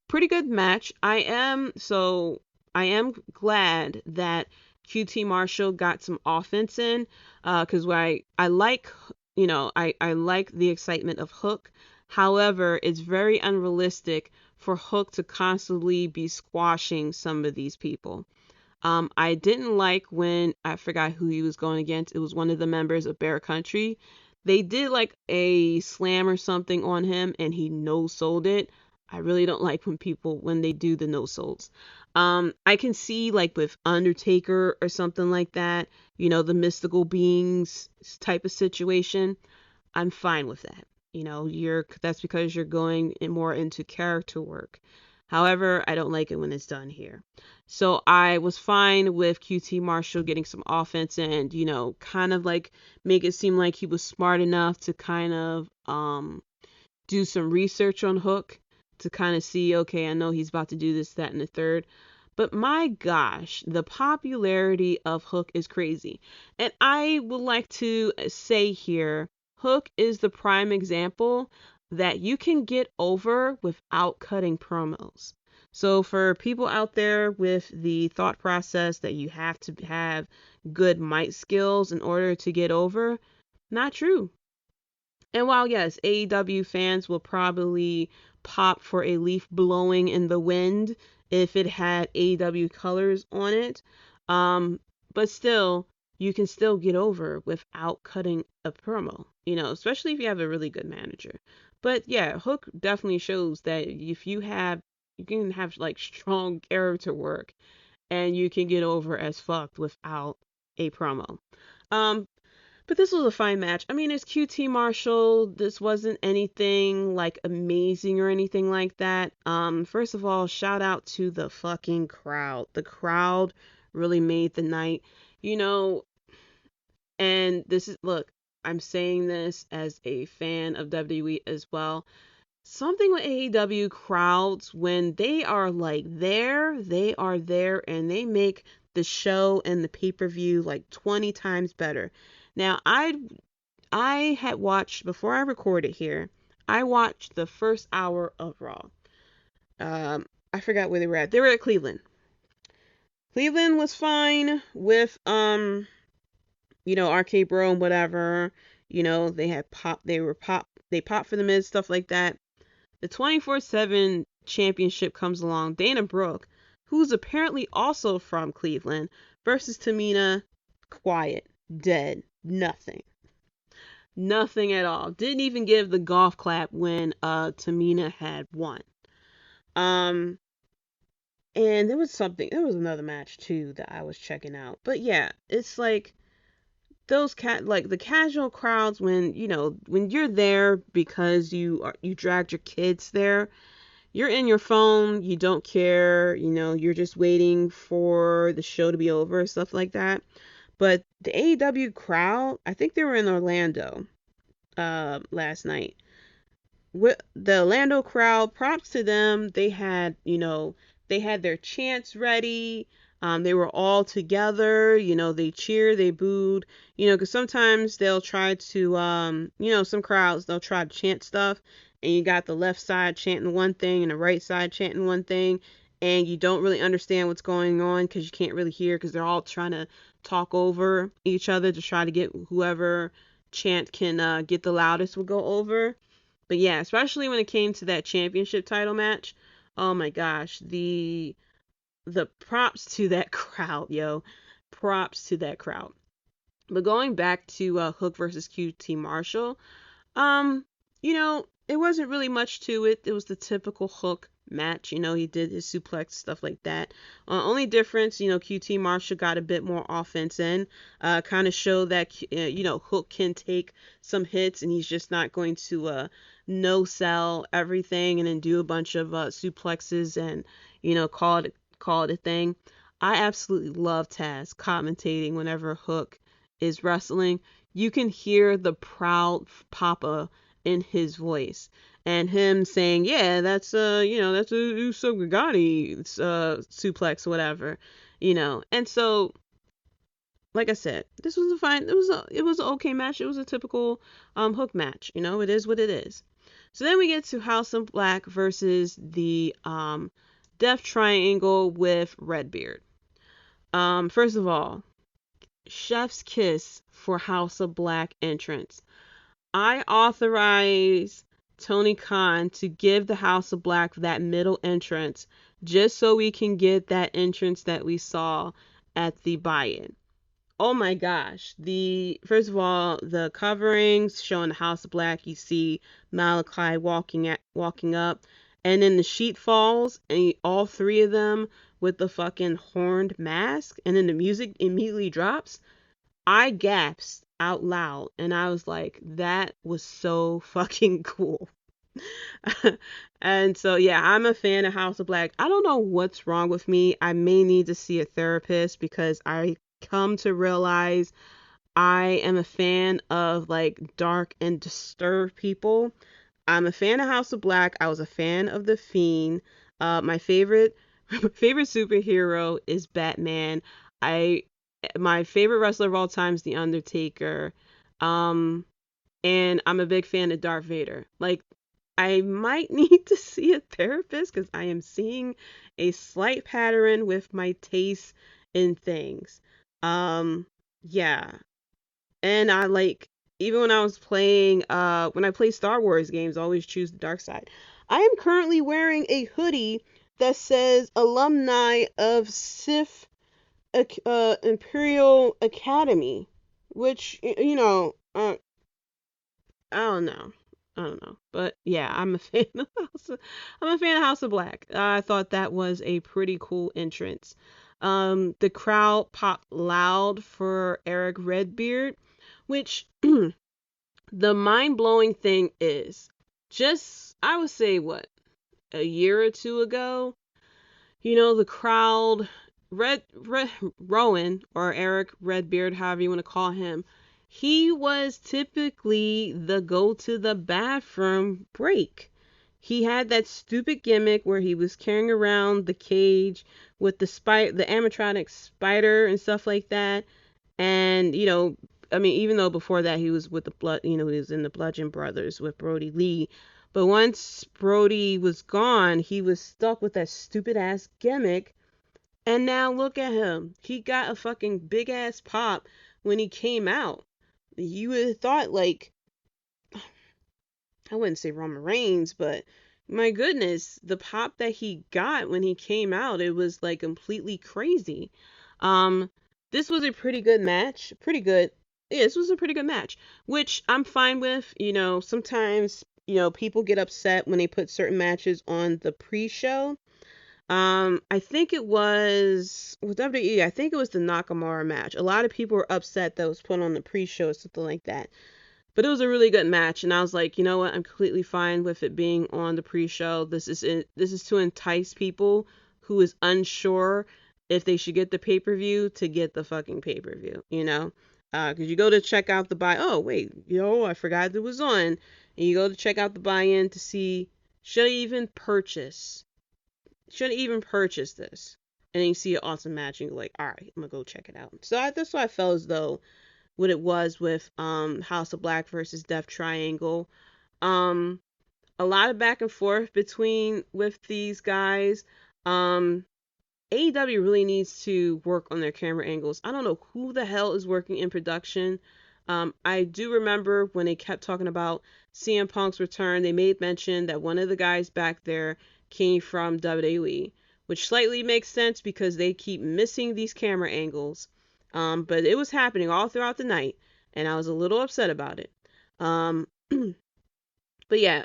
Pretty good match. I am glad that QT Marshall got some offense in, because I like, I like the excitement of Hook. However, it's very unrealistic for Hook to constantly be squashing some of these people. I didn't like when, I forgot who he was going against. It was one of the members of Bear Country. They did like a slam or something on him and he no-sold it. I really don't like when they do the no-solds. I can see like with Undertaker or something like that, the mystical beings type of situation. I'm fine with that. That's because you're going more into character work. However, I don't like it when it's done here. So I was fine with QT Marshall getting some offense and, kind of like make it seem like he was smart enough to kind of do some research on Hook to kind of see, okay, I know he's about to do this, that, and the third. But my gosh, the popularity of Hook is crazy. And I would like to say here, Hook is the prime example that you can get over without cutting promos. So for people out there with the thought process that you have to have good mic skills in order to get over, not true. And while yes, AEW fans will probably pop for a leaf blowing in the wind if it had AEW colors on it, but still, you can still get over without cutting a promo, especially if you have a really good manager. But yeah, Hook definitely shows that if you can have like strong character work and you can get over as fucked without a promo. But this was a fine match. I mean, it's QT Marshall. This wasn't anything like amazing or anything like that. First of all, shout out to the fucking crowd. The crowd really made the night. And look, I'm saying this as a fan of WWE as well. Something with AEW crowds, when they are like there, they are there and they make the show and the pay-per-view like 20 times better. Now, I had watched, before I recorded here, I watched the first hour of Raw. I forgot where they were at. They were at Cleveland. Cleveland was fine with, RK Bro and whatever. They had they popped for the Miz, stuff like that. The 24/7 championship comes along. Dana Brooke, who's apparently also from Cleveland, versus Tamina. Quiet. Dead. Nothing at all. Didn't even give the golf clap when Tamina had won. And there was another match too that I was checking out. But yeah, it's like those the casual crowds when you're there because you dragged your kids there. You're in your phone, you don't care, you're just waiting for the show to be over, stuff like that. But the AEW crowd, I think they were in Orlando last night. With the Orlando crowd, props to them. They had their chants ready. They were all together. They cheered, they booed. Because sometimes they'll try to, some crowds, they'll try to chant stuff. And you got the left side chanting one thing and the right side chanting one thing. And you don't really understand what's going on because you can't really hear because they're all trying to talk over each other to try to get whoever chant can get the loudest will go over. But yeah, especially when it came to that championship title match. Oh my gosh, the props to that crowd, yo. Props to that crowd. But going back to Hook versus QT Marshall, it wasn't really much to it. It was the typical Hook match. He did his suplex, stuff like that. Only difference, QT Marshall got a bit more offense in. Kind of showed that, Hook can take some hits and he's just not going to no-sell everything and then do a bunch of suplexes and, call it a thing. I absolutely love Taz commentating whenever Hook is wrestling. You can hear the proud papa in his voice and him saying, yeah, that's a Usogagani suplex, whatever, and so, like I said, this was it was an okay match. It was a typical Hook match. It is what it is. So then we get to House of Black versus the Death Triangle with Redbeard. First of all, chef's kiss for House of Black entrance. I authorize Tony Khan to give the House of Black that middle entrance just so we can get that entrance that we saw at the buy-in. Oh my gosh. First of all, the coverings showing the House of Black, you see Malachi walking up, and then the sheet falls and all three of them with the fucking horned mask, and then the music immediately drops. I gasped out loud and I was like, that was so fucking cool. And so, yeah, I'm a fan of House of Black. I don't know what's wrong with me. I may need to see a therapist because I come to realize I am a fan of like dark and disturbed people. I'm a fan of House of Black. I was a fan of The Fiend. My favorite superhero is Batman. My favorite wrestler of all time is The Undertaker. And I'm a big fan of Darth Vader. Like, I might need to see a therapist because I am seeing a slight pattern with my taste in things. Yeah. And I like, even when I was playing, when I play Star Wars games, I always choose the dark side. I am currently wearing a hoodie that says alumni of Sith Imperial Academy, which, I don't know. But yeah, I'm a fan of House of Black. I thought that was a pretty cool entrance. The crowd popped loud for Erik Redbeard, which the mind-blowing thing is, just, I would say, what, a year or two ago, the crowd, Rowan, or Erik Redbeard, however you want to call him, he was typically the go to the bathroom break. He had that stupid gimmick where he was carrying around the cage with the animatronic spider and stuff like that. And, even though before that he was with he was in the Bludgeon Brothers with Brody Lee. But once Brody was gone, he was stuck with that stupid ass gimmick. And now look at him. He got a fucking big ass pop when he came out. You would have thought, like, I wouldn't say Roman Reigns, but my goodness, the pop that he got when he came out, it was like completely crazy. This was a pretty good match. Pretty good. Yeah, this was a pretty good match, which I'm fine with. Sometimes, people get upset when they put certain matches on the pre-show. I think it was with WWE. I think it was the Nakamura match. A lot of people were upset that it was put on the pre-show or something like that. But it was a really good match, and I was like, you know what? I'm completely fine with it being on the pre-show. This is to entice people who is unsure if they should get the pay-per-view to get the fucking pay-per-view. Because you go to check out the buy. Oh wait, I forgot it was on. And you go to check out the buy-in to see should I even purchase this, and then you see an awesome match and you're like, all right, I'm gonna go check it out. So that's why I felt as though what it was with House of Black versus Death Triangle, a lot of back and forth with these guys. AEW really needs to work on their camera angles. I don't know who the hell is working in production. I do remember when they kept talking about CM Punk's return, they made mention that one of the guys back there came from WWE, which slightly makes sense because they keep missing these camera angles. But it was happening all throughout the night, and I was a little upset about it. But yeah,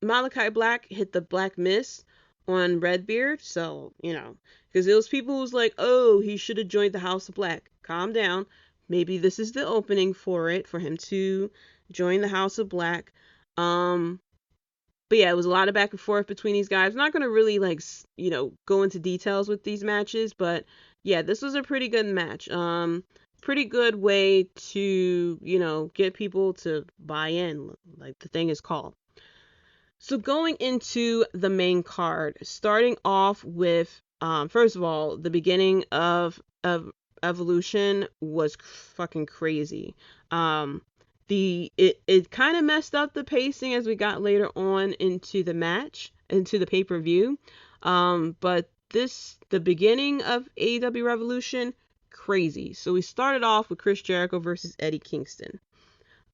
Malachi Black hit the Black Mist on Redbeard, so, because there was people who was like, oh, he should have joined the House of Black. Calm down. Maybe this is the opening for him to join the House of Black. But yeah, it was a lot of back and forth between these guys. I'm not going to really, go into details with these matches, but yeah, this was a pretty good match. Pretty good way to, get people to buy in, like the thing is called. So going into the main card, starting off with, first of all, the beginning of Evolution was fucking crazy. It kind of messed up the pacing as we got later on into the match, into the pay-per-view. But the beginning of AEW Revolution, crazy. So we started off with Chris Jericho versus Eddie Kingston.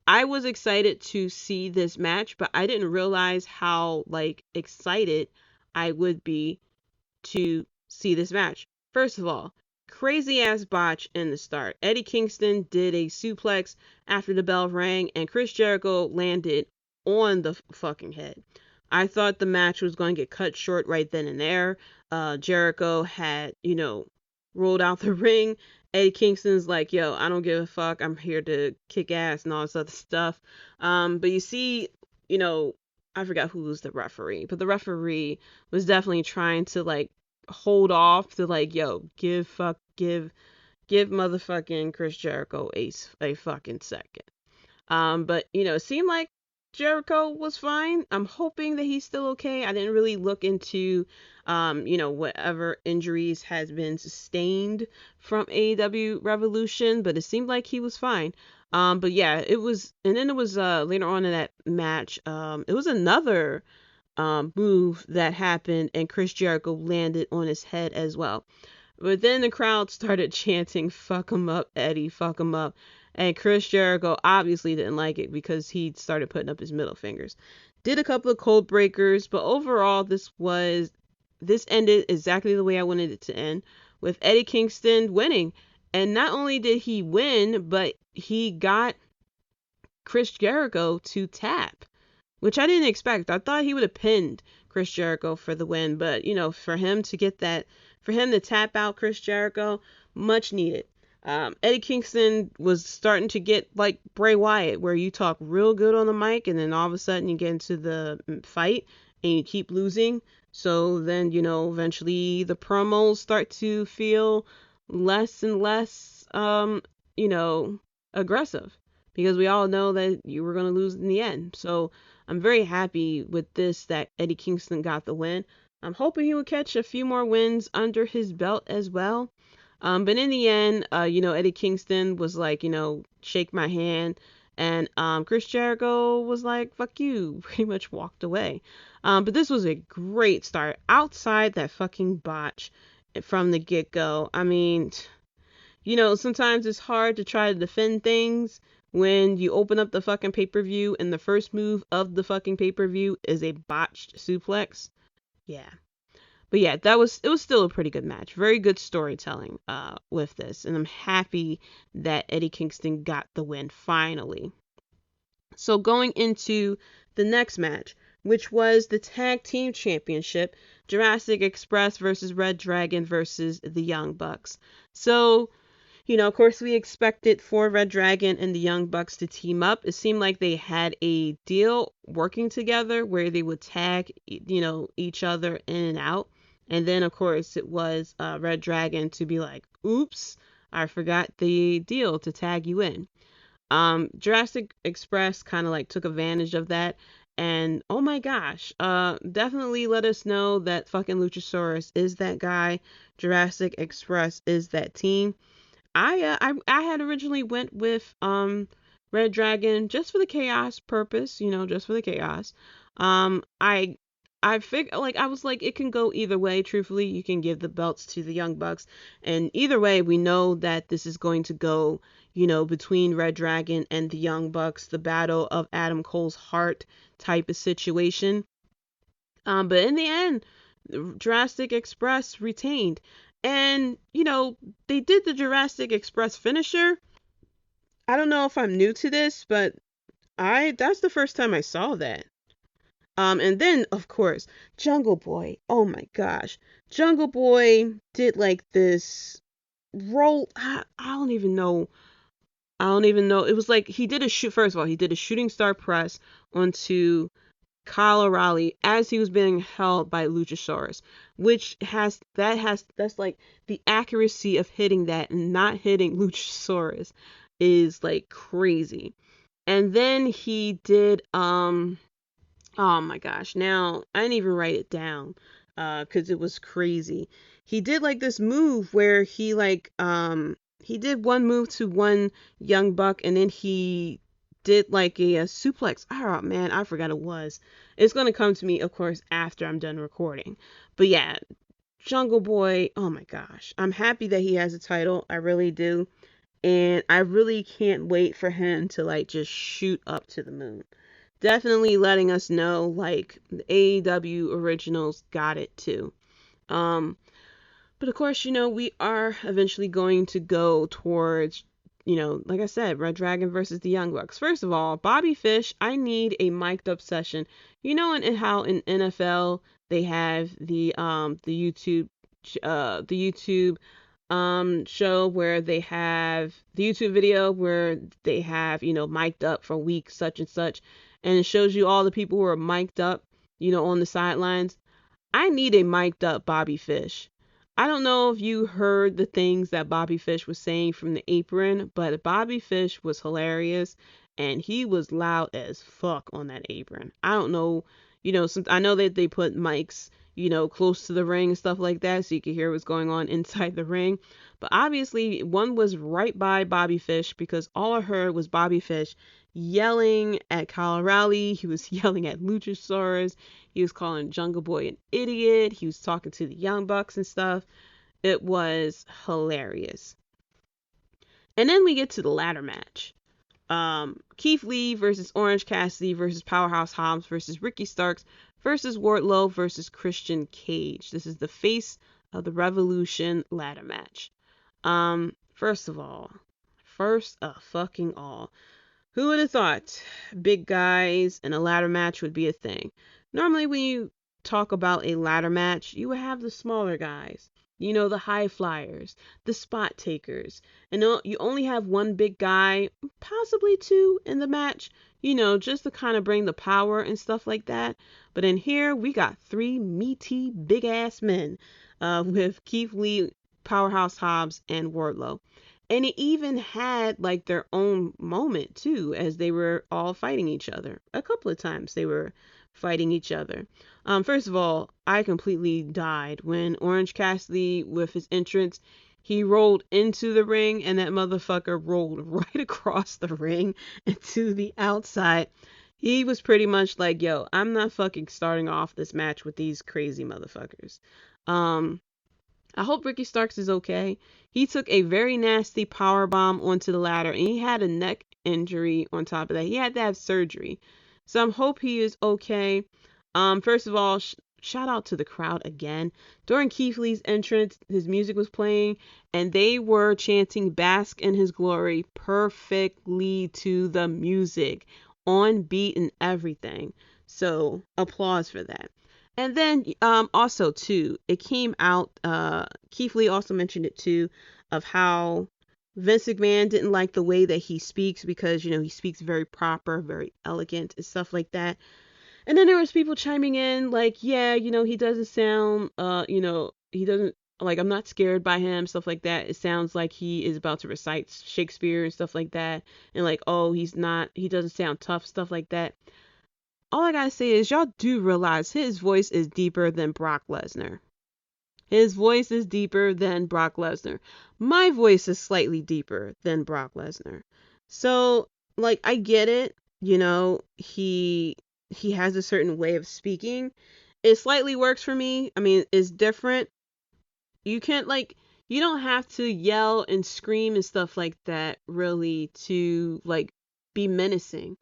I was excited to see this match, but I didn't realize how excited I would be to see this match. First of all, crazy ass botch in the start. Eddie Kingston did a suplex after the bell rang, and Chris Jericho landed on the fucking head. I thought the match was going to get cut short right then and there. Jericho had, rolled out the ring. Eddie Kingston's like, yo, I don't give a fuck. I'm here to kick ass and all this other stuff. But you see, I forgot who was the referee, but the referee was definitely trying to hold off to yo, give motherfucking Chris Jericho a fucking second. But it seemed like Jericho was fine. I'm hoping that he's still okay. I didn't really look into whatever injuries has been sustained from AEW Revolution, but it seemed like he was fine. But yeah, it was, and then it was later on in that match, it was another move that happened, and Chris Jericho landed on his head as well. But then the crowd started chanting, fuck him up, Eddie, fuck him up. And Chris Jericho obviously didn't like it because he started putting up his middle fingers. Did a couple of cold breakers, but overall this ended exactly the way I wanted it to end, with Eddie Kingston winning. And not only did he win, but he got Chris Jericho to tap, which I didn't expect. I thought he would have pinned Chris Jericho for the win, but for him to tap out Chris Jericho, much needed. Eddie Kingston was starting to get like Bray Wyatt, where you talk real good on the mic and then all of a sudden you get into the fight and you keep losing. So then, eventually the promos start to feel less and less, aggressive, because we all know that you were going to lose in the end. So I'm very happy with this, that Eddie Kingston got the win. I'm hoping he will catch a few more wins under his belt as well. But in the end, Eddie Kingston was like, shake my hand. And Chris Jericho was like, fuck you, pretty much walked away. But this was a great start outside that fucking botch from the get-go. I mean, sometimes it's hard to try to defend things when you open up the fucking pay-per-view and the first move of the fucking pay-per-view is a botched suplex. Yeah. But yeah, it was still a pretty good match. Very good storytelling with this. And I'm happy that Eddie Kingston got the win finally. So going into the next match, which was the Tag Team Championship, Jurassic Express versus Red Dragon versus the Young Bucks. So, of course, we expected for Red Dragon and the Young Bucks to team up. It seemed like they had a deal working together where they would tag, each other in and out. And then, of course, it was Red Dragon to be like, oops, I forgot the deal to tag you in. Jurassic Express kind of took advantage of that. And oh my gosh, definitely let us know that fucking Luchasaurus is that guy. Jurassic Express is that team. I had originally went with Red Dragon just for the chaos purpose, just for the chaos. I figured, I was like, it can go either way. Truthfully, you can give the belts to the Young Bucks, and either way, we know that this is going to go, between Red Dragon and the Young Bucks, the battle of Adam Cole's heart type of situation. But in the end, Jurassic Express retained, and they did the Jurassic Express finisher. I don't know if I'm new to this, but That's the first time I saw that. And then of course, Jungle Boy. Oh my gosh. Jungle Boy did like this roll. I don't even know. I don't even know. It was like he did a shoot. First of all, he did a shooting star press onto Kyle O'Reilly as he was being held by Luchasaurus, which that's like the accuracy of hitting that and not hitting Luchasaurus is like crazy. And then he did oh my gosh, now I didn't even write it down because it was crazy. He did like this move where he did one move to one young buck and then he did like a suplex. Oh man, I forgot it was. It's gonna come to me, of course, after I'm done recording. But yeah, Jungle Boy, oh my gosh. I'm happy that he has a title. I really do. And I really can't wait for him to like just shoot up to the moon. Definitely letting us know like the AEW originals got it too. Um, but of course, we are eventually going to go towards, like I said, Red Dragon versus the Young Bucks. First of all, Bobby Fish, I need a mic'd up session. In how in NFL they have the YouTube show where they have the YouTube video where they have, mic'd up for week such and such, and it shows you all the people who are mic'd up, on the sidelines. I need a mic'd up Bobby Fish. I don't know if you heard the things that Bobby Fish was saying from the apron, but Bobby Fish was hilarious and he was loud as fuck on that apron. I don't know, I know that they put mics, close to the ring and stuff like that so you could hear what's going on inside the ring. But obviously, one was right by Bobby Fish because all I heard was Bobby Fish yelling at Kyle O'Reilly. He was yelling at Luchasaurus. He was calling Jungle Boy an idiot. He was talking to the Young Bucks and stuff. It was hilarious. And then we get to the ladder match. Keith Lee versus Orange Cassidy versus Powerhouse Hobbs versus Ricky Starks versus Wardlow versus Christian Cage. This is the face of the Revolution ladder match. First fucking all, who would have thought big guys and a ladder match would be a thing? Normally when you talk about a ladder match, you would have the smaller guys, the high flyers, the spot takers, and you only have one big guy, possibly two in the match, just to kind of bring the power and stuff like that. But in here, we got three meaty, big ass men with Keith Lee, Powerhouse Hobbs, and Wardlow. And it even had like their own moment too, as they were all fighting each other. A couple of times they were fighting each other. First of all, I completely died when Orange Cassidy, with his entrance, he rolled into the ring and that motherfucker rolled right across the ring and to the outside. He was pretty much like, yo, I'm not fucking starting off this match with these crazy motherfuckers. I hope Ricky Starks is okay. He took a very nasty power bomb onto the ladder and he had a neck injury on top of that. He had to have surgery. So I hope he is okay. First of all, shout out to the crowd again. During Keith Lee's entrance, his music was playing and they were chanting "Bask in His Glory" perfectly to the music, on beat and everything. So applause for that. And then also too, it came out, Keith Lee also mentioned it too, of how Vince McMahon didn't like the way that he speaks because, he speaks very proper, very elegant and stuff like that. And then there was people chiming in like, yeah, he doesn't sound, he doesn't, like, I'm not scared by him, stuff like that. It sounds like he is about to recite Shakespeare and stuff like that. And like, oh, he doesn't sound tough, stuff like that. All I gotta say is y'all do realize his voice is deeper than Brock Lesnar. His voice is deeper than Brock Lesnar. My voice is slightly deeper than Brock Lesnar. So, like, I get it. He has a certain way of speaking. It slightly works for me. I mean, it's different. You can't, like, you don't have to yell and scream and stuff like that, really, to, like, be menacing.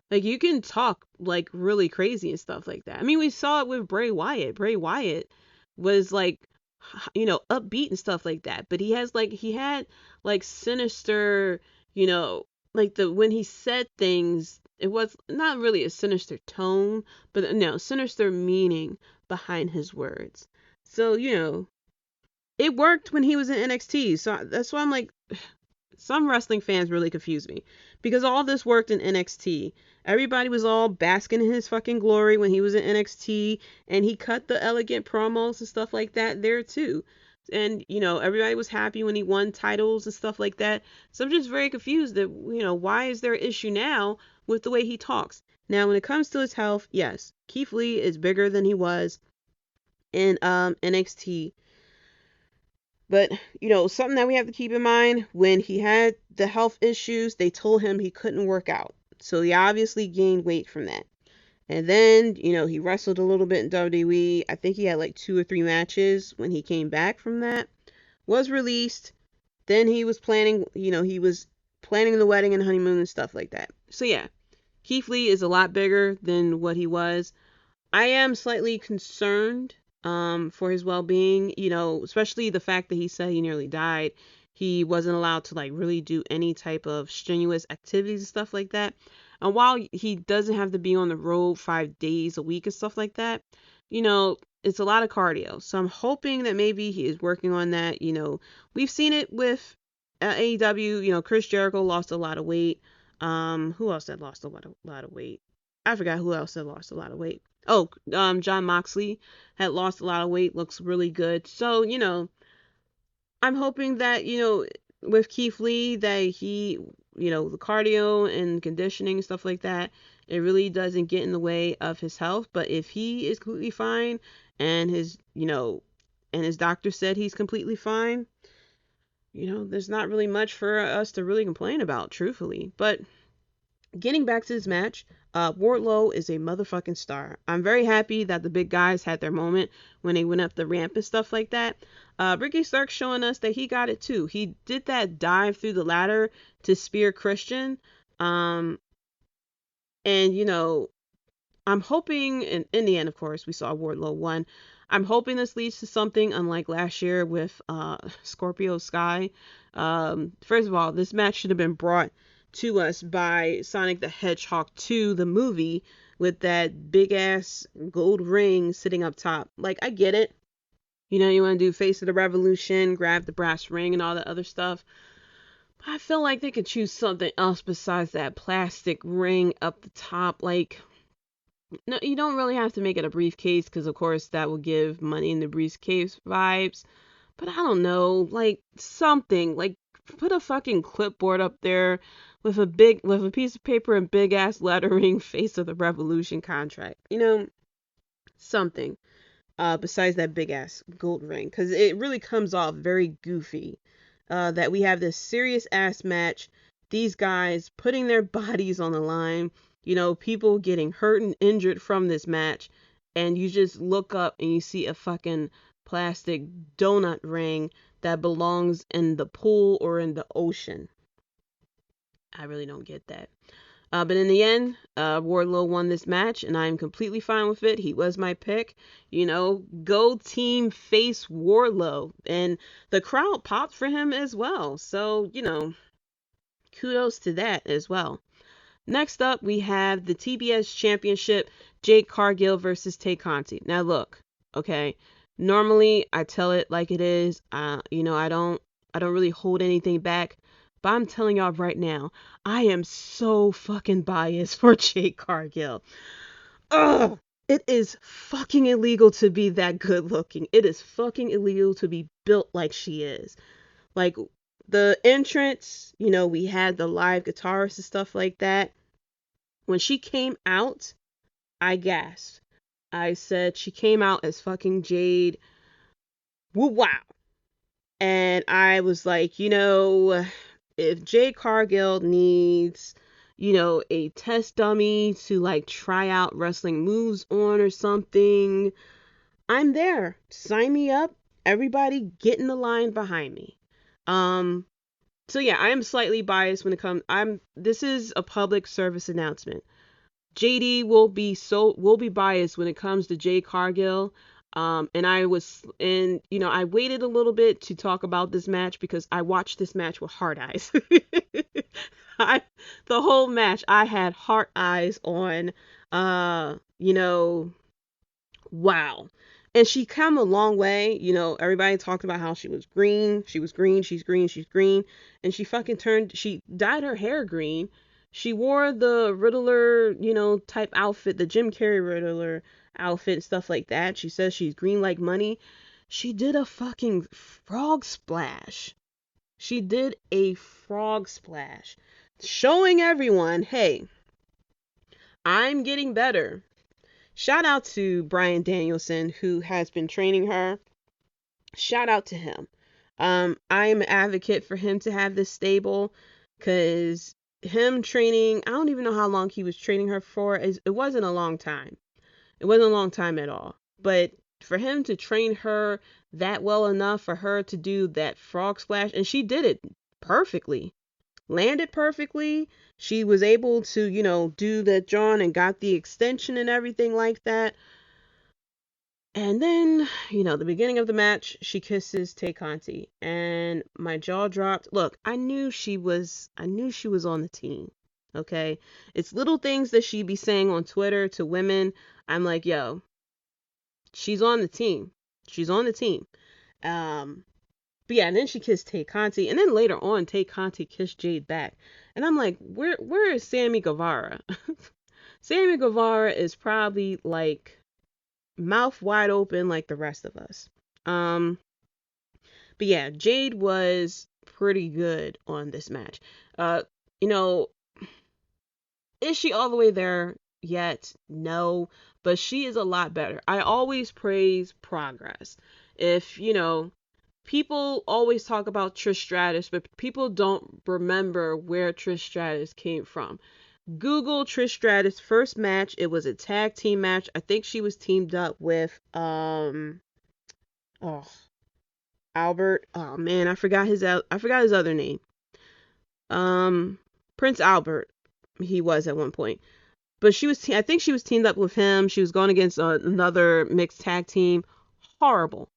Like, you can talk, like, really crazy and stuff like that. I mean, we saw it with Bray Wyatt. Bray Wyatt was, like, upbeat and stuff like that. But he had, like, sinister, like, when he said things, it was not really a sinister tone, but no, sinister meaning behind his words. So, it worked when he was in NXT. So that's why I'm like, some wrestling fans really confuse me, because all this worked in NXT. Everybody was all basking in his fucking glory when he was in NXT, and he cut the elegant promos and stuff like that there too. And, everybody was happy when he won titles and stuff like that. So I'm just very confused that, why is there an issue now with the way he talks? Now, when it comes to his health, yes, Keith Lee is bigger than he was in NXT. But, something that we have to keep in mind, when he had the health issues, they told him he couldn't work out. So he obviously gained weight from that. And then, he wrestled a little bit in WWE. I think he had like 2 or 3 matches when he came back from that. Was released. Then he was planning, the wedding and honeymoon and stuff like that. So yeah, Keith Lee is a lot bigger than what he was. I am slightly concerned for his well-being, especially the fact that he said he nearly died. He wasn't allowed to like really do any type of strenuous activities and stuff like that. And while he doesn't have to be on the road 5 days a week and stuff like that, it's a lot of cardio. So I'm hoping that maybe he is working on that. We've seen it with AEW. Chris Jericho lost a lot of weight. Who else had lost a lot of weight? I forgot who else had lost a lot of weight. Oh, John Moxley had lost a lot of weight. Looks really good. So, I'm hoping that, with Keith Lee, that he, the cardio and conditioning and stuff like that, it really doesn't get in the way of his health. But if he is completely fine and his doctor said he's completely fine, there's not really much for us to really complain about, truthfully. But getting back to this match, Wardlow is a motherfucking star. I'm very happy that the big guys had their moment when they went up the ramp and stuff like that. Ricky Starks showing us that he got it too. He did that dive through the ladder to spear Christian. And, I'm hoping, in the end, of course, we saw Wardlow won. I'm hoping this leads to something unlike last year with Scorpio Sky. First of all, this match should have been brought to us by Sonic the Hedgehog 2, the movie, with that big ass gold ring sitting up top. Like, I get it. You want to do Face of the Revolution, grab the brass ring and all that other stuff. But I feel like they could choose something else besides that plastic ring up the top. Like, no, you don't really have to make it a briefcase, because of course that will give Money in the Briefcase vibes. But I don't know, like something, like put a fucking clipboard up there with a piece of paper and big ass lettering, Face of the Revolution contract. Something besides that big ass gold ring, because it really comes off very goofy. That we have this serious ass match, these guys putting their bodies on the line, people getting hurt and injured from this match, and you just look up and you see a fucking plastic donut ring that belongs in the pool or in the ocean. I really don't get that. But in the end, Wardlow won this match, and I'm completely fine with it. He was my pick. Go team face Wardlow. And the crowd popped for him as well. So, kudos to that as well. Next up, we have the TBS Championship, Jade Cargill versus Tay Conti. Now, look, okay, normally I tell it like it is. I don't really hold anything back. But I'm telling y'all right now, I am so fucking biased for Jade Cargill. Ugh! It is fucking illegal to be that good looking. It is fucking illegal to be built like she is. Like, the entrance, we had the live guitarist and stuff like that. When she came out, I gasped. I said she came out as fucking Jade. Woo wow. And I was like, if Jade Cargill needs, a test dummy to like try out wrestling moves on or something, I'm there. Sign me up. Everybody get in the line behind me. So yeah, I am slightly biased when it comes. This is a public service announcement. Jaydee will be biased when it comes to Jade Cargill. And I waited a little bit to talk about this match because I watched this match with hard eyes. The whole match, I had heart eyes on, you know, wow. And she come a long way, everybody talked about how she was green, she's green, and she fucking she dyed her hair green. She wore the Riddler, type outfit, the Jim Carrey Riddler outfit and stuff like that. She says she's green like money. She did a fucking frog splash. She did a frog splash, showing everyone, hey, I'm getting better. Shout out to Bryan Danielson, who has been training her. Shout out to him. I'm an advocate for him to have this stable, because him training, I don't even know how long he was training her for. It wasn't a long time. It wasn't a long time at all. But for him to train her that well enough for her to do that frog splash, and she did it perfectly. Landed perfectly. She was able to, do that John and got the extension and everything like that. And then, the beginning of the match, she kisses Tay Conti, and my jaw dropped. Look, I knew she was on the team. Okay? It's little things that she be saying on Twitter to women. I'm like, yo, she's on the team. She's on the team. But yeah, and then she kissed Tay Conti, and then later on, Tay Conti kissed Jade back. And I'm like, where is Sammy Guevara? Sammy Guevara is probably like mouth wide open like the rest of us. But yeah, Jade was pretty good on this match. Is she all the way there yet? No, but she is a lot better. I always praise progress. If, people always talk about Trish Stratus, but people don't remember where Trish Stratus came from. Google Trish Stratus' first match. It was a tag team match. I think she was teamed up with Albert. Oh man, I forgot his other name. Prince Albert. He was at one point. But I think she was teamed up with him. She was going against another mixed tag team. Horrible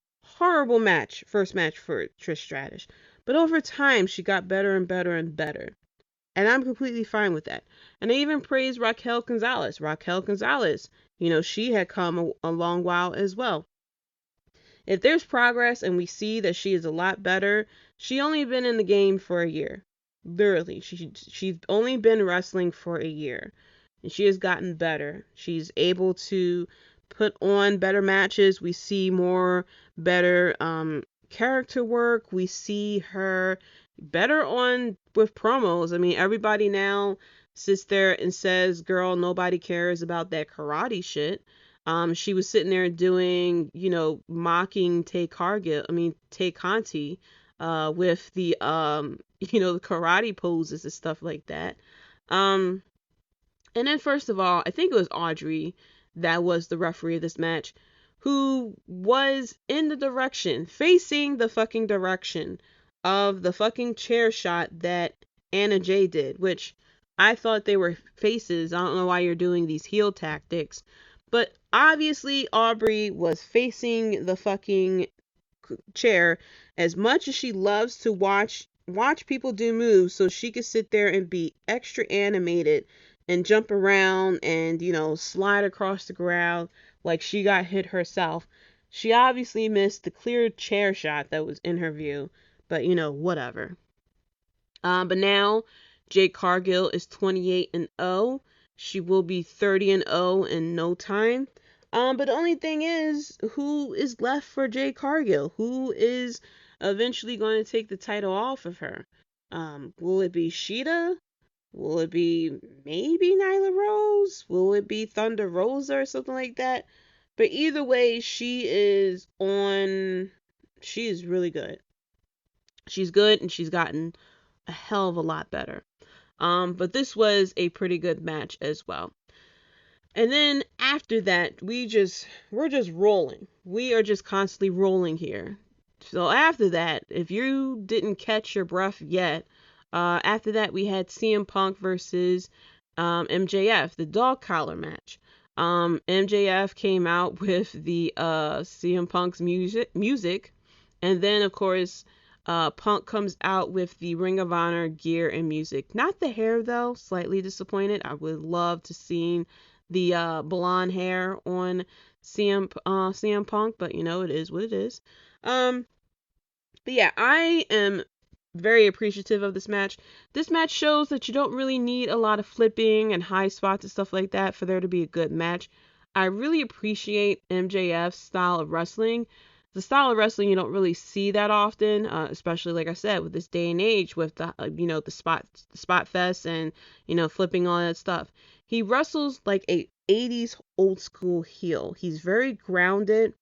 match. First match for Trish Stratus. But over time, she got better and better and better. And I'm completely fine with that. And I even praise Raquel Gonzalez. She had come a long while as well. If there's progress and we see that she is a lot better, she only been in the game for a year. Literally, she's only been wrestling for a year. And she has gotten better. She's able to put on better matches. We see better character work. We see her better on with promos. I mean, everybody now sits there and says, girl, nobody cares about that karate shit. She was sitting there doing, mocking Tay Conti, with the, the karate poses and stuff like that. And then first of all, I think it was Audrey that was the referee of this match, who was in the direction, facing the fucking direction of the fucking chair shot that Anna Jay did, which I thought they were faces. I don't know why you're doing these heel tactics. But obviously Aubrey was facing the fucking chair as much as she loves to watch people do moves, so she could sit there and be extra animated and jump around and, slide across the ground like she got hit herself. She obviously missed the clear chair shot that was in her view, but whatever. But now Jade Cargill is 28-0. She will be 30-0 in no time. But the only thing is, who is left for Jade Cargill? Who is eventually going to take the title off of her? Will it be Shida? Will it be maybe Nyla Rose? Will it be Thunder Rosa or something like that? But either way, she is really good. She's good, and she's gotten a hell of a lot better. But this was a pretty good match as well. And then after that, we're just rolling. We are just constantly rolling here. So after that, if you didn't catch your breath yet, after that we had CM Punk versus MJF, the dog collar match. MJF came out with the CM Punk's music, and then of course Punk comes out with the Ring of Honor gear and music. Not the hair, though. Slightly disappointed. I would love to see the blonde hair on CM Punk, but it is what it is. But yeah, I am very appreciative of this match. This match shows that you don't really need a lot of flipping and high spots and stuff like that for there to be a good match. I really appreciate MJF's style of wrestling. The style of wrestling you don't really see that often, especially like I said with this day and age with the the spot fest and flipping all that stuff. He wrestles like a 80s old school heel. He's very grounded.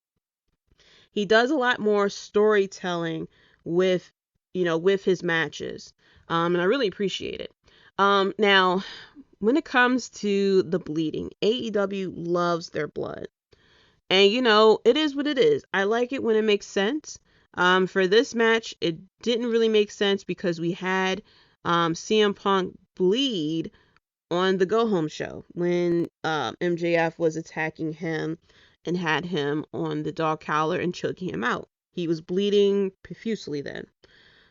He does a lot more storytelling with his matches, and I really appreciate it. Now, when it comes to the bleeding, AEW loves their blood. And, it is what it is. I like it when it makes sense. For this match, it didn't really make sense because we had CM Punk bleed on the Go Home show when MJF was attacking him and had him on the dog collar and choking him out. He was bleeding profusely then,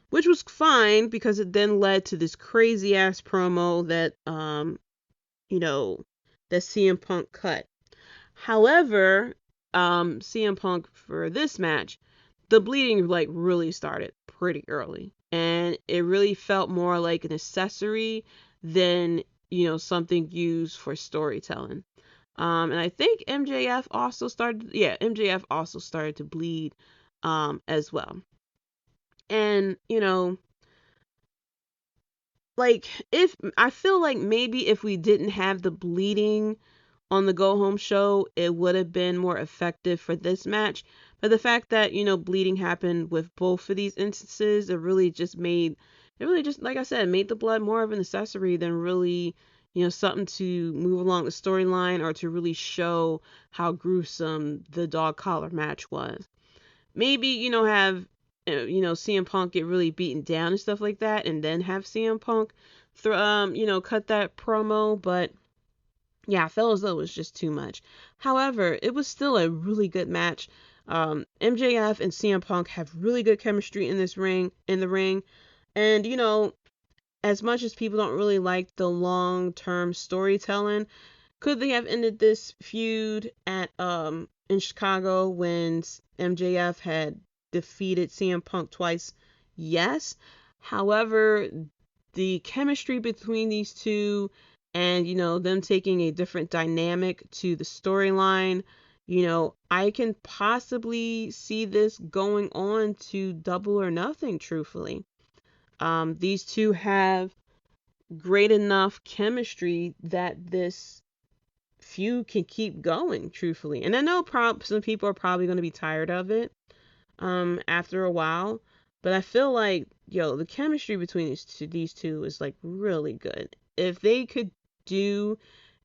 which was fine because it then led to this crazy ass promo that that CM Punk cut. However, CM Punk for this match, the bleeding really started pretty early, and it really felt more like an accessory than something used for storytelling. And I think MJF also started to bleed as well. And if I feel like maybe if we didn't have the bleeding on the Go Home show, it would have been more effective for this match. But the fact that, bleeding happened with both of these instances, it really just, like I said, made the blood more of an accessory than really, something to move along the storyline or to really show how gruesome the dog collar match was. Maybe, have, CM Punk get really beaten down and stuff like that, and then have CM Punk, cut that promo, but yeah, I felt as though it was just too much. However, it was still a really good match. MJF and CM Punk have really good chemistry in the ring. And, as much as people don't really like the long-term storytelling, could they have ended this feud in Chicago when MJF had defeated CM Punk twice? Yes. However, the chemistry between these two and, them taking a different dynamic to the storyline, I can possibly see this going on to Double or Nothing, truthfully. These two have great enough chemistry that this feud can keep going, truthfully. And I know some people are probably going to be tired of it after a while, but I feel like, the chemistry between these two is really good. If they could do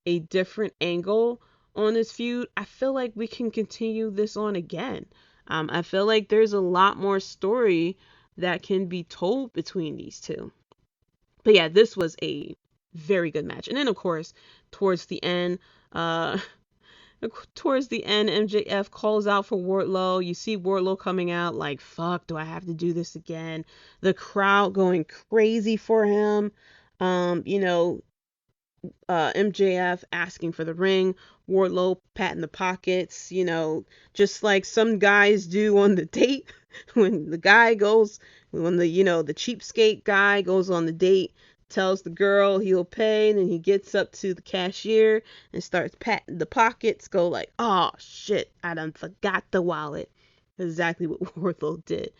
a different angle on this feud, I feel like we can continue this on again. I feel like there's a lot more story that can be told between these two. But yeah, this was a very good match. And then, of course, towards the end, MJF calls out for Wardlow. You see Wardlow coming out like, fuck, do I have to do this again? The crowd going crazy for him. MJF asking for the ring, Wardlow patting the pockets, just like some guys do on the date. When the cheapskate guy goes on the date, tells the girl he'll pay, and then he gets up to the cashier and starts patting the pockets, go like, oh shit, I done forgot the wallet. That's exactly what Wardlow did.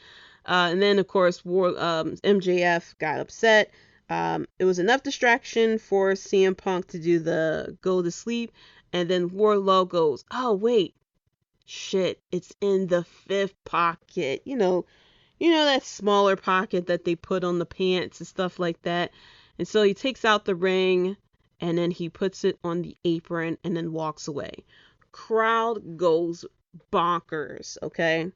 And then of course MJF got upset. It was enough distraction for CM Punk to do the go to sleep, and then Wardlow goes, oh wait, shit, it's in the fifth pocket. That smaller pocket that they put on the pants and stuff like that. And so he takes out the ring, and then he puts it on the apron and then walks away. Crowd goes bonkers, okay?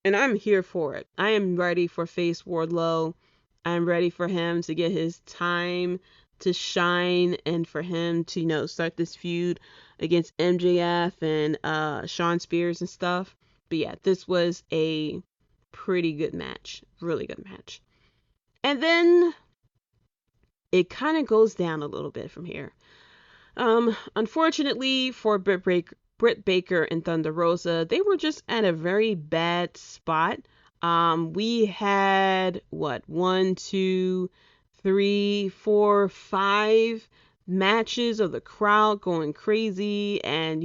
And I'm here for it. I am ready for face Wardlow. I'm ready for him to get his time to shine and for him to, start this feud against MJF and Shawn Spears and stuff. But yeah, this was a pretty good match. Really good match. And then it kind of goes down a little bit from here. Unfortunately for Britt Baker and Thunder Rosa, they were just at a very bad spot. We had 1, 2, 3, 4, 5 matches of the crowd going crazy, and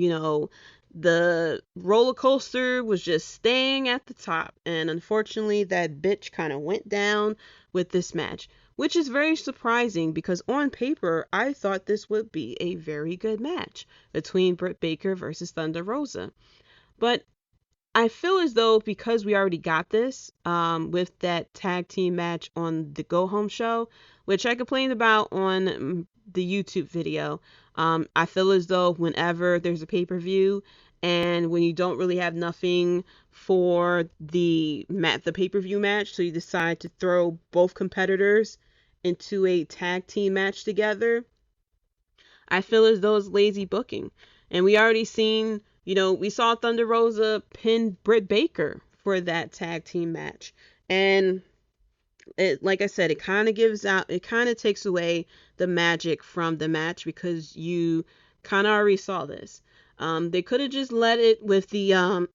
the roller coaster was just staying at the top, and unfortunately that bitch kind of went down with this match, which is very surprising because on paper I thought this would be a very good match between Britt Baker versus Thunder Rosa. But I feel as though because we already got this with that tag team match on the Go Home show, which I complained about on the YouTube video, I feel as though whenever there's a pay-per-view and when you don't really have nothing for the pay-per-view match, so you decide to throw both competitors into a tag team match together, I feel as though it's lazy booking. And we already seen, we saw Thunder Rosa pin Britt Baker for that tag team match. And like I said, it kind of takes away the magic from the match because you kind of already saw this. They could have just let it with the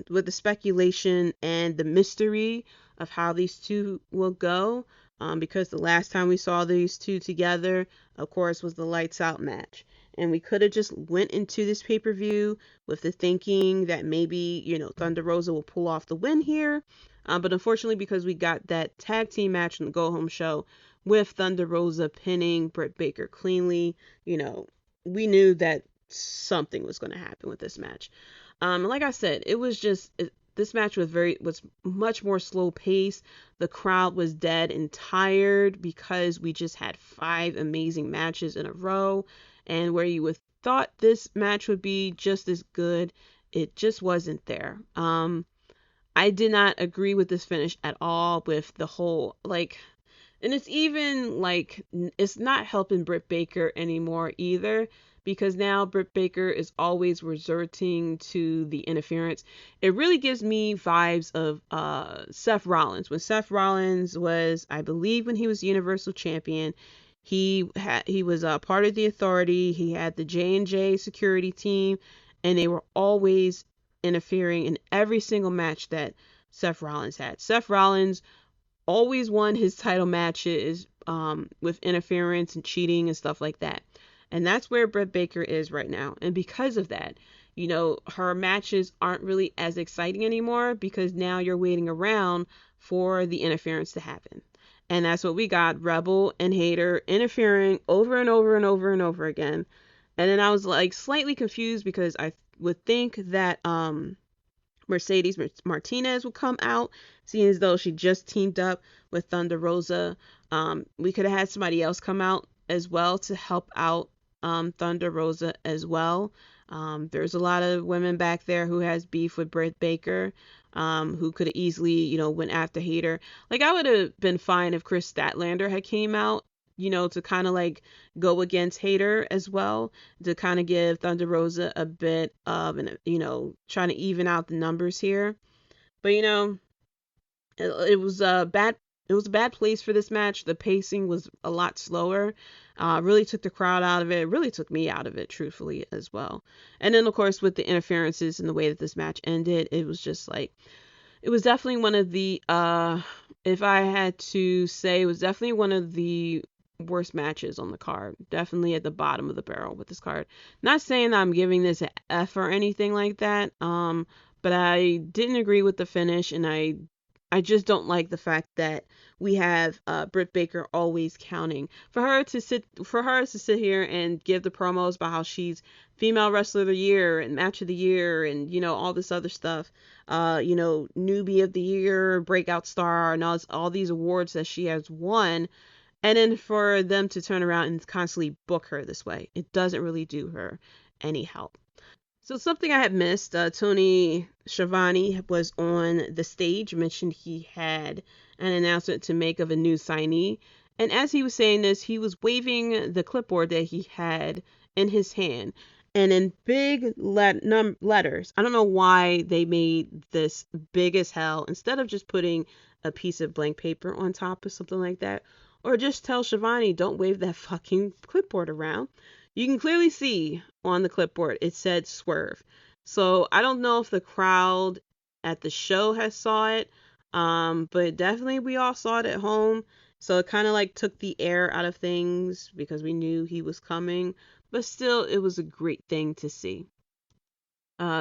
with the speculation and the mystery of how these two will go. Because the last time we saw these two together, of course, was the Lights Out match. And we could have just went into this pay-per-view with the thinking that maybe, Thunder Rosa will pull off the win here. But unfortunately, because we got that tag team match in the Go Home show with Thunder Rosa pinning Britt Baker cleanly, we knew that something was going to happen with this match. Like I said, it was just... This match was much more slow paced. The crowd was dead and tired because we just had 5 amazing matches in a row. And where you would thought this match would be just as good, it just wasn't there. I did not agree with this finish at all with the whole, and it's even, it's not helping Britt Baker anymore either. Because now Britt Baker is always resorting to the interference. It really gives me vibes of Seth Rollins. When Seth Rollins was, I believe, when he was Universal Champion, he was part of the Authority. He had the J&J security team, and they were always interfering in every single match that Seth Rollins had. Seth Rollins always won his title matches with interference and cheating and stuff like that. And that's where Britt Baker is right now. And because of that, her matches aren't really as exciting anymore because now you're waiting around for the interference to happen. And that's what we got. Rebel and Hater interfering over and over and over and over again. And then I was slightly confused because I would think that Mercedes Martinez would come out, seeing as though she just teamed up with Thunder Rosa. We could have had somebody else come out as well to help out Thunder Rosa as well. There's a lot of women back there who has beef with Britt Baker, who could have easily, went after Hater. I would have been fine if Kris Statlander had came out, to kind of go against Hater as well, to kind of give Thunder Rosa a bit of, trying to even out the numbers here. But, it was a bad place for this match. The pacing was a lot slower. Really took the crowd out of it. Really took me out of it, truthfully, as well. And then, of course, with the interferences and the way that this match ended, it was just it was definitely one of the, if I had to say, it was definitely one of the worst matches on the card. Definitely at the bottom of the barrel with this card. Not saying that I'm giving this an F or anything like that, but I didn't agree with the finish, and I just don't like the fact that we have Britt Baker always counting. For her to sit here and give the promos about how she's Female Wrestler of the Year and Match of the Year and, all this other stuff, Newbie of the Year, Breakout Star, and all these awards that she has won, and then for them to turn around and constantly book her this way, it doesn't really do her any help. So something I had missed, Tony Schiavone was on the stage, mentioned he had an announcement to make of a new signee. And as he was saying this, he was waving the clipboard that he had in his hand. And in big letters, I don't know why they made this big as hell instead of just putting a piece of blank paper on top or something like that. Or just tell Shivani, don't wave that fucking clipboard around. You can clearly see on the clipboard it said Swerve. So I don't know if the crowd at the show has saw it, but definitely we all saw it at home. So it kind of like took the air out of things because we knew he was coming. But still, it was a great thing to see.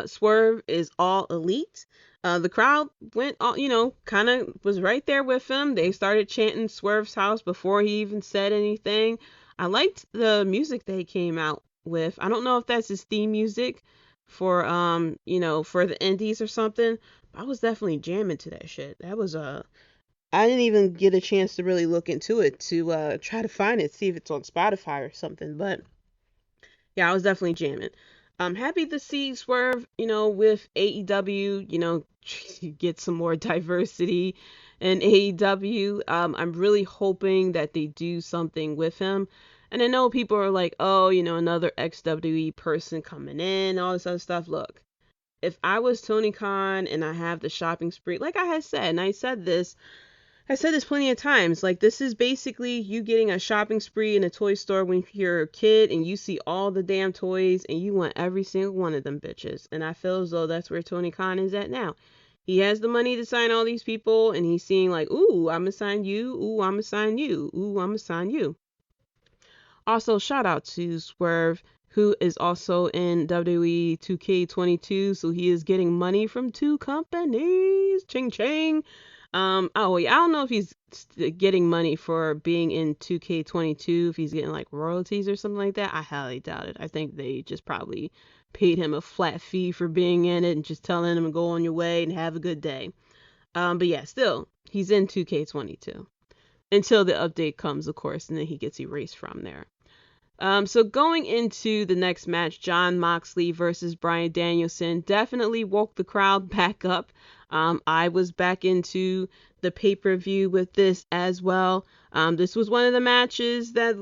Swerve is all elite. The crowd went, kind of was right there with him. They started chanting Swerve's house before he even said anything. I liked the music they came out with. I don't know if that's his theme music for, for the indies or something. But I was definitely jamming to that shit. That was, I didn't even get a chance to really look into it to try to find it, see if it's on Spotify or something. But yeah, I was definitely jamming. I'm happy to see Swerve, with AEW, get some more diversity in AEW. I'm really hoping that they do something with him. And I know people are like, oh, another XWE person coming in, all this other stuff. Look, if I was Tony Khan and I have the shopping spree, like I had said, and I said this plenty of times, like this is basically you getting a shopping spree in a toy store when you're a kid and you see all the damn toys and you want every single one of them bitches. And I feel as though that's where Tony Khan is at now. He has the money to sign all these people and he's seeing like, ooh, I'm gonna sign you, ooh, I'm gonna sign you, ooh, I'm gonna sign you. Also, shout out to Swerve, who is also in WWE 2K22, so he is getting money from two companies. Ching ching. Oh yeah, I don't know if he's getting money for being in 2K22, if he's getting like royalties or something like that. I highly doubt it. I think they just probably paid him a flat fee for being in it and just telling him to go on your way and have a good day. But yeah, still, he's in 2K22 until the update comes, of course, and then he gets erased from there. So going into the next match, Jon Moxley versus Bryan Danielson definitely woke the crowd back up. I was back into the pay-per-view with this as well. This was one of the matches that,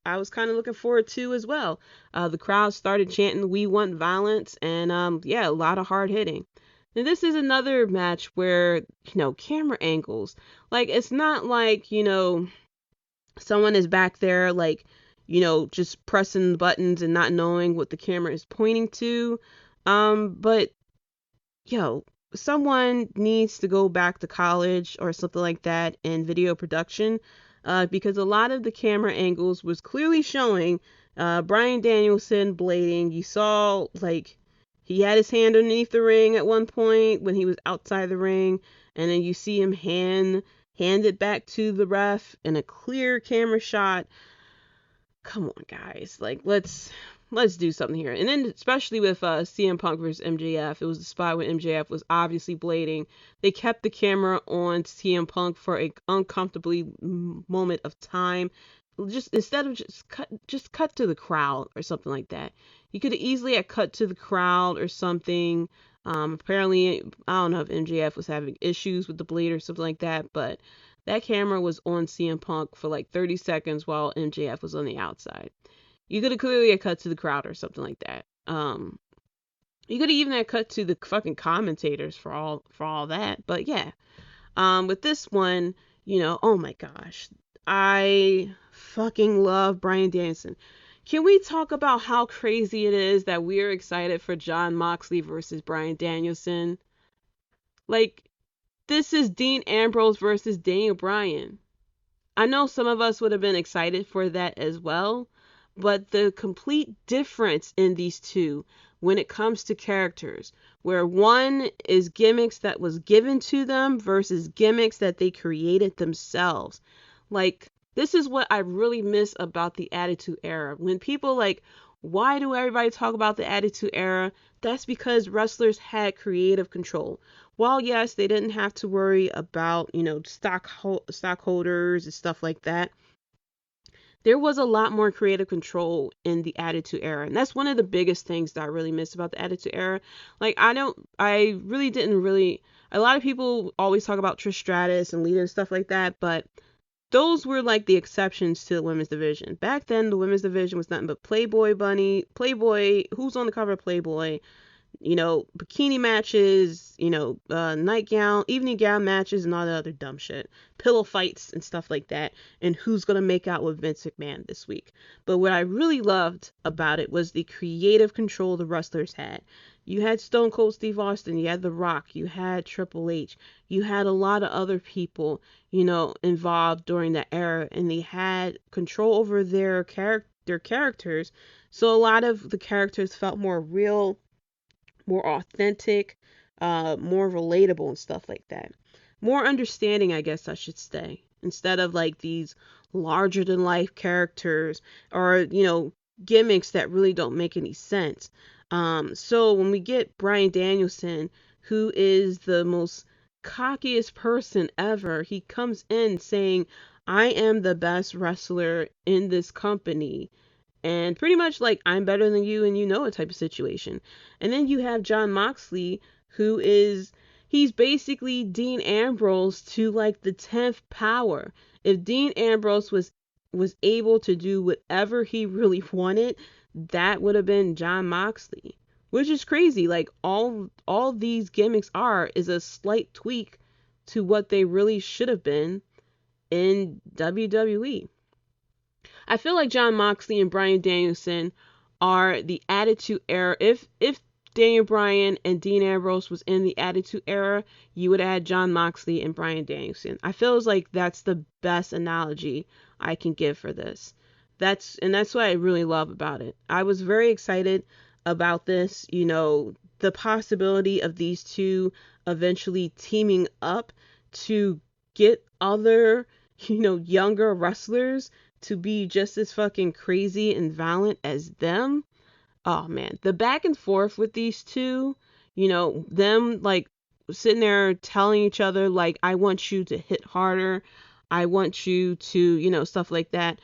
I was kind of looking forward to as well. The crowd started chanting, "We want violence," and, a lot of hard hitting. And this is another match where, camera angles, like, it's not like, someone is back there, like, just pressing buttons and not knowing what the camera is pointing to. But, someone needs to go back to college or something like that in video production, because a lot of the camera angles was clearly showing Bryan Danielson blading. You saw, like, he had his hand underneath the ring at one point when he was outside the ring, and then you see him hand it back to the ref in a clear camera shot. Come on, guys, like let's do something here. And then especially with CM Punk versus MJF, it was the spot where MJF was obviously blading. They kept the camera on CM Punk for an uncomfortably moment of time. Just instead of just cut to the crowd or something like that. You could have easily have cut to the crowd or something. Apparently, I don't know if MJF was having issues with the blade or something like that, but that camera was on CM Punk for like 30 seconds while MJF was on the outside. You could have clearly had cut to the crowd or something like that. You could have even had cut to the fucking commentators for all that. But yeah, with this one, oh my gosh, I fucking love Bryan Danielson. Can we talk about how crazy it is that we're excited for Jon Moxley versus Bryan Danielson? Like, this is Dean Ambrose versus Daniel Bryan. I know some of us would have been excited for that as well, but the complete difference in these two when it comes to characters, where one is gimmicks that was given to them versus gimmicks that they created themselves. Like, this is what I really miss about the Attitude Era. When people like, why do everybody talk about the Attitude Era? That's because wrestlers had creative control. While yes, they didn't have to worry about, stockholders and stuff like that, there was a lot more creative control in the Attitude Era. And that's one of the biggest things that I really miss about the Attitude Era. Like, a lot of people always talk about Trish Stratus and Lita and stuff like that, but those were like the exceptions to the women's division. Back then, the women's division was nothing but Playboy Bunny, Playboy, who's on the cover of Playboy, bikini matches, nightgown, evening gown matches, and all the other dumb shit, pillow fights and stuff like that, and who's gonna make out with Vince McMahon this week. But what I really loved about it was the creative control the wrestlers had. You had Stone Cold Steve Austin, you had The Rock, you had Triple H, you had a lot of other people, involved during that era, and they had control over their characters. So a lot of the characters felt more real, more authentic, more relatable and stuff like that. More understanding, I guess I should say, instead of like these larger than life characters or, gimmicks that really don't make any sense. So when we get Bryan Danielson, who is the most cockiest person ever, he comes in saying, I am the best wrestler in this company. And pretty much like, I'm better than you and a type of situation. And then you have Jon Moxley, he's basically Dean Ambrose to like the 10th power. If Dean Ambrose was able to do whatever he really wanted, that would have been Jon Moxley. Which is crazy. Like all these gimmicks is a slight tweak to what they really should have been in WWE. I feel like Jon Moxley and Bryan Danielson are the Attitude Era. If Daniel Bryan and Dean Ambrose was in the Attitude Era, you would add Jon Moxley and Bryan Danielson. I feel like that's the best analogy I can give for this. That's what I really love about it. I was very excited about this, the possibility of these two eventually teaming up to get other, younger wrestlers to be just as fucking crazy and violent as them. Oh man, the back and forth with these two, them like sitting there telling each other like, I want you to hit harder, I want you to, stuff like that.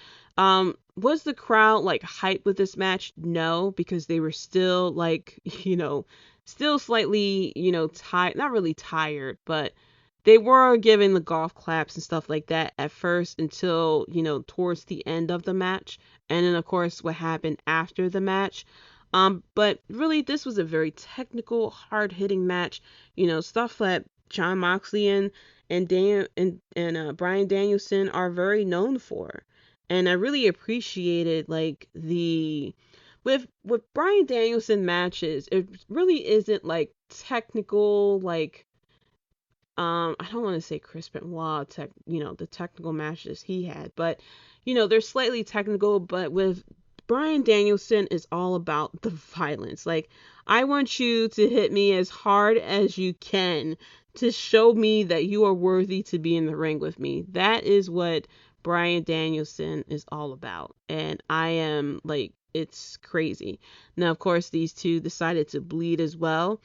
Was the crowd like hyped with this match? No, because they were still like, still slightly, tired, not really tired, but they were giving the golf claps and stuff like that at first until, towards the end of the match. And then, of course, what happened after the match. But really, this was a very technical, hard-hitting match. Stuff that Jon Moxley and Bryan Danielson are very known for. And I really appreciated, like, with Bryan Danielson matches, it really isn't, like, technical, like, I don't want to say Chris Benoit, the technical matches he had, but, they're slightly technical, but with Bryan Danielson is all about the violence. Like, I want you to hit me as hard as you can to show me that you are worthy to be in the ring with me. That is what Bryan Danielson is all about. And I am like, it's crazy. Now, of course, these two decided to bleed as well.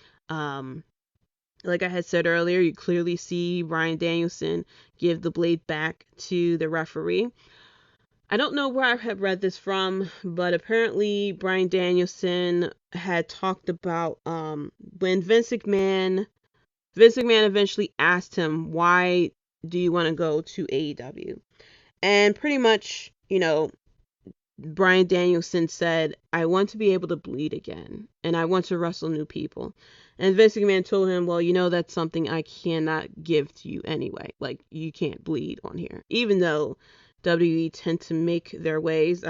Like I had said earlier, you clearly see Bryan Danielson give the blade back to the referee. I don't know where I have read this from, but apparently Bryan Danielson had talked about when Vince McMahon eventually asked him, why do you want to go to AEW? And pretty much, Bryan Danielson said, I want to be able to bleed again, and I want to wrestle new people. And Vince McMahon told him, well, that's something I cannot give to you anyway. Like, you can't bleed on here. Even though WWE tend to make their ways.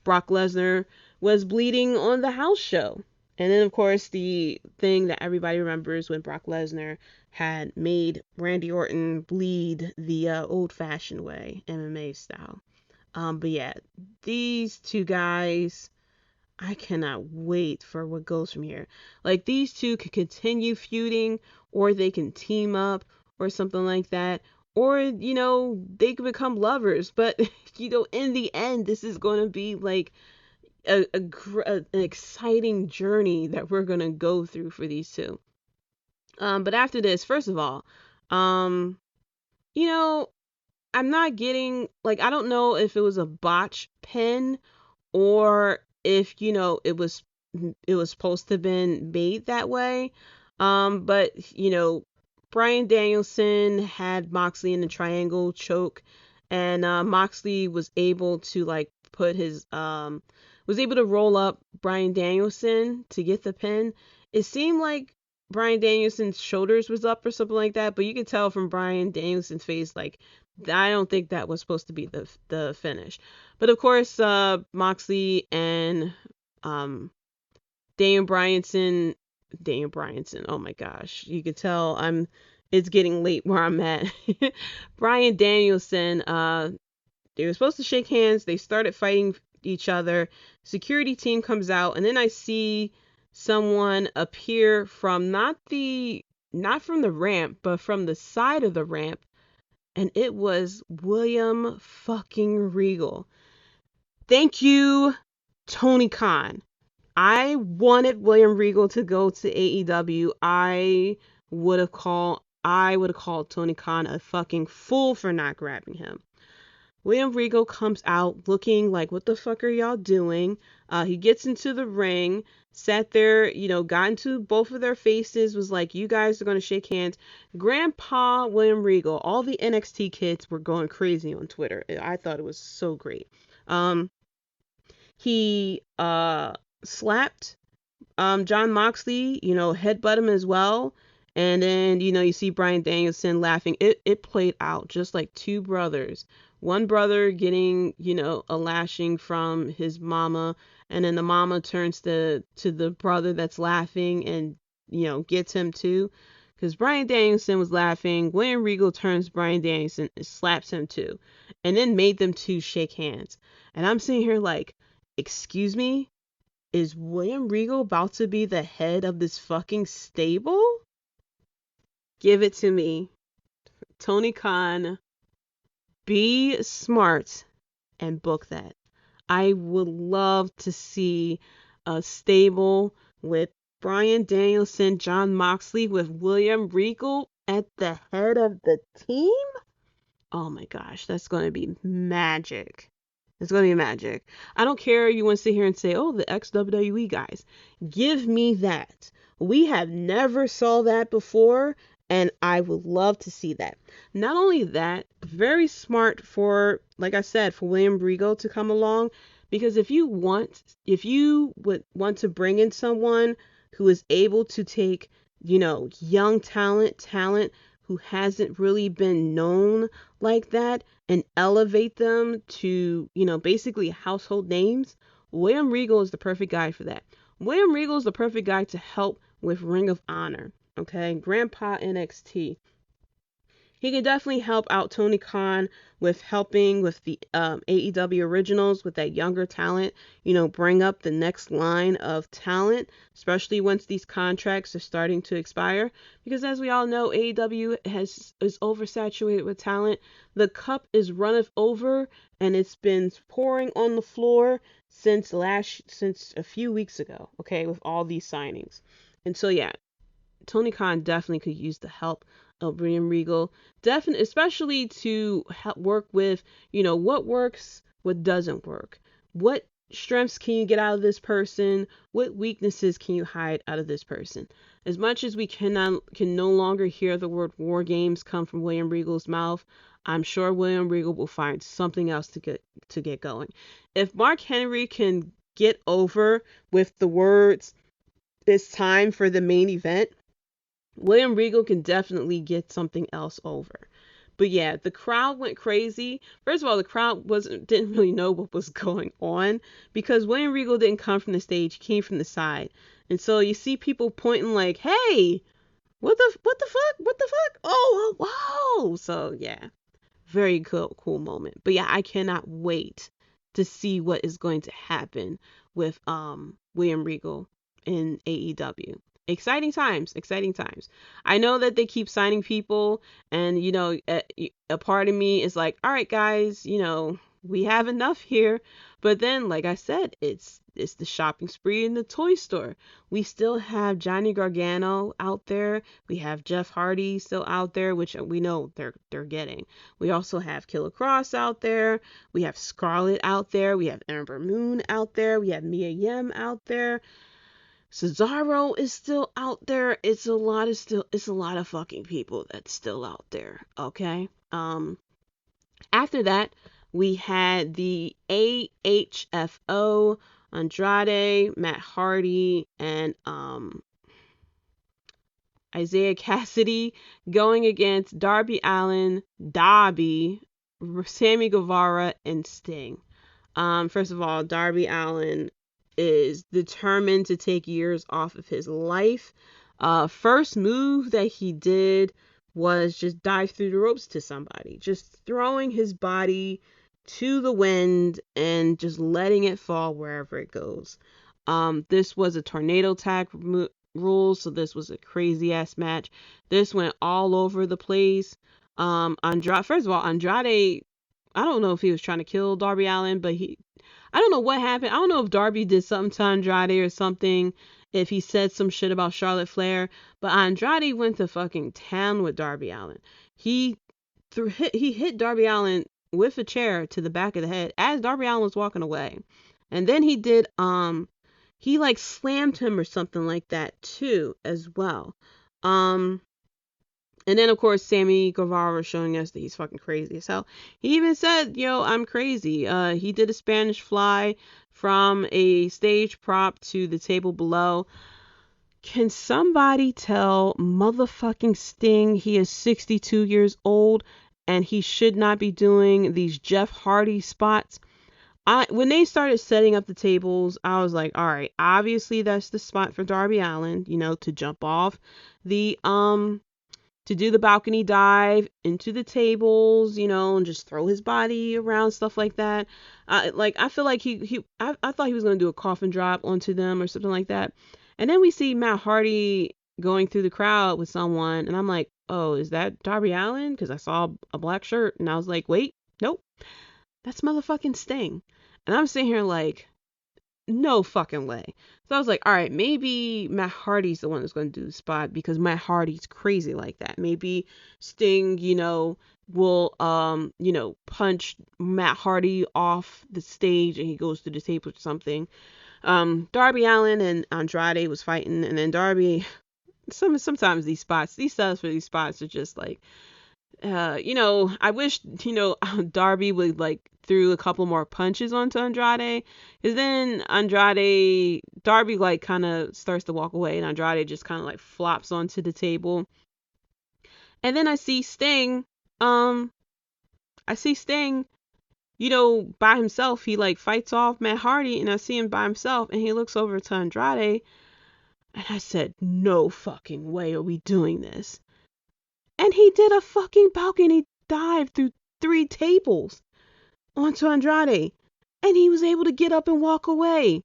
Brock Lesnar was bleeding on the house show. And then, of course, the thing that everybody remembers when Brock Lesnar had made Randy Orton bleed the old-fashioned way, MMA style. But yeah, these two guys, I cannot wait for what goes from here. Like, these two could continue feuding, or they can team up, or something like that. Or, they could become lovers. But, in the end, this is going to be like an exciting journey that we're going to go through for these two. But after this, first of all, I'm not getting, like, I don't know if it was a botch pin or if, it was supposed to have been made that way. But, Bryan Danielson had Moxley in the triangle choke, and Moxley was able to like put his was able to roll up Bryan Danielson to get the pin. It seemed like Bryan Danielson's shoulders was up or something like that, but you could tell from Bryan Danielson's face, like, I don't think that was supposed to be the finish. But of course, Moxley and Daniel Bryanson, oh my gosh, you could tell it's getting late where I'm at. Bryan Danielson, they were supposed to shake hands. They started fighting each other. Security team comes out, and then I see someone appear from not from the ramp, but from the side of the ramp, and it was William fucking Regal. Thank you, Tony Khan. I wanted William Regal to go to AEW. I would have called Tony Khan a fucking fool for not grabbing him. William Regal comes out looking like, what the fuck are y'all doing? He gets into the ring, sat there, got into both of their faces, was like, you guys are going to shake hands. Grandpa William Regal, all the NXT kids were going crazy on Twitter. I thought it was so great. He slapped Jon Moxley, headbutt him as well. And then, you see Bryan Danielson laughing. It played out just like two brothers. One brother getting, a lashing from his mama, and then the mama turns to the brother that's laughing and, gets him too. Because Bryan Danielson was laughing. William Regal turns Bryan Danielson and slaps him too. And then made them two shake hands. And I'm sitting here like, excuse me? Is William Regal about to be the head of this fucking stable? Give it to me. Tony Khan, be smart and book that. I would love to see a stable with Bryan Danielson, Jon Moxley, with William Regal at the head of the team. Oh my gosh, that's going to be magic. It's going to be magic. I don't care you want to sit here and say, oh, the ex-WWE guys. Give me that. We have never saw that before, and I would love to see that. Not only that, very smart for, like I said, for William Regal to come along, because if you would want to bring in someone who is able to take, young talent who hasn't really been known like that and elevate them to, basically household names, William Regal is the perfect guy for that. William Regal is the perfect guy to help with Ring of Honor. Okay, Grandpa NXT. He can definitely help out Tony Khan with helping with the AEW Originals with that younger talent, bring up the next line of talent, especially once these contracts are starting to expire. Because as we all know, AEW is oversaturated with talent. The cup is runneth over, and it's been pouring on the floor since a few weeks ago, okay, with all these signings. And so, yeah, Tony Khan definitely could use the help of William Regal, definitely, especially to help work with, what works, what doesn't work, what strengths can you get out of this person, what weaknesses can you hide out of this person. As much as we can no longer hear the word war games come from William Regal's mouth, I'm sure William Regal will find something else to get going. If Mark Henry can get over with the words, it's time for the main event, William Regal can definitely get something else over. But yeah, the crowd went crazy. First of all, the crowd didn't really know what was going on because William Regal didn't come from the stage, he came from the side. And so you see people pointing like, hey, what the fuck? Oh, wow. So yeah, very cool moment. But yeah, I cannot wait to see what is going to happen with William Regal in AEW. Exciting times. I know that they keep signing people, and a part of me is like, all right guys, we have enough here. But then, like I said, it's the shopping spree in the toy store. We still have Johnny Gargano out there. We have Jeff Hardy still out there, which we know they're getting. We also have Killer Kross out there. We have Scarlett out there. We have Ember Moon out there. We have Mia Yim out there. Cesaro is still out there. It's a lot of fucking people that's still out there. Okay. After that, we had the AHFO, Andrade, Matt Hardy, and Isiah Kassidy going against Darby Allin, Sammy Guevara, and Sting. First of all, Darby Allin is determined to take years off of his life. First move that he did was just dive through the ropes to somebody, just throwing his body to the wind and just letting it fall wherever it goes. This was a tornado tag rule, so this was a crazy ass match. This went all over the place. First of all, Andrade, I don't know if he was trying to kill Darby Allin, but I don't know what happened. I don't know if Darby did something to Andrade or something, if he said some shit about Charlotte Flair, but Andrade went to fucking town with Darby Allin. He hit Darby Allin with a chair to the back of the head as Darby Allin was walking away. And then he did, he like slammed him or something like that too, as well. And then, of course, Sammy Guevara was showing us that he's fucking crazy as hell. He even said, yo, I'm crazy. He did a Spanish fly from a stage prop to the table below. Can somebody tell motherfucking Sting he is 62 years old and he should not be doing these Jeff Hardy spots? When they started setting up the tables, I was like, all right, obviously that's the spot for Darby Allin, to jump off the, to do the balcony dive into the tables, and just throw his body around, stuff like that. I feel like I thought he was going to do a coffin drop onto them or something like that. And then we see Matt Hardy going through the crowd with someone, and I'm like, oh, is that Darby Allin? Because I saw a black shirt, and I was like, wait, nope, that's motherfucking Sting. And I'm sitting here like, no fucking way. So I was like, all right, maybe Matt Hardy's the one that's going to do the spot because Matt Hardy's crazy like that. Maybe Sting, will, punch Matt Hardy off the stage and he goes to the tape or something. Darby Allin and Andrade was fighting, and then Darby, sometimes these setups for these spots are just like, I wish, Darby would like threw a couple more punches onto Andrade, because then Darby like kind of starts to walk away and Andrade just kind of like flops onto the table. And then I see Sting, by himself. He like fights off Matt Hardy, and I see him by himself, and he looks over to Andrade, and I said, no fucking way are we doing this. And he did a fucking balcony dive through 3 tables onto Andrade, and he was able to get up and walk away.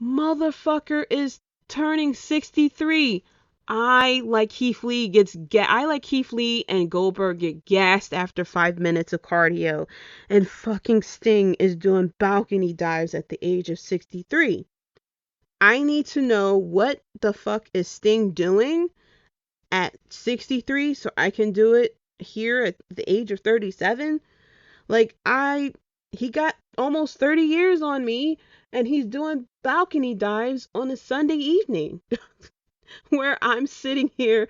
Motherfucker is turning 63. I like Keith Lee and Goldberg get gassed after 5 minutes of cardio, and fucking Sting is doing balcony dives at the age of 63. I need to know what the fuck is Sting doing at 63 so I can do it here at the age of 37. Like, he got almost 30 years on me, and he's doing balcony dives on a Sunday evening where I'm sitting here,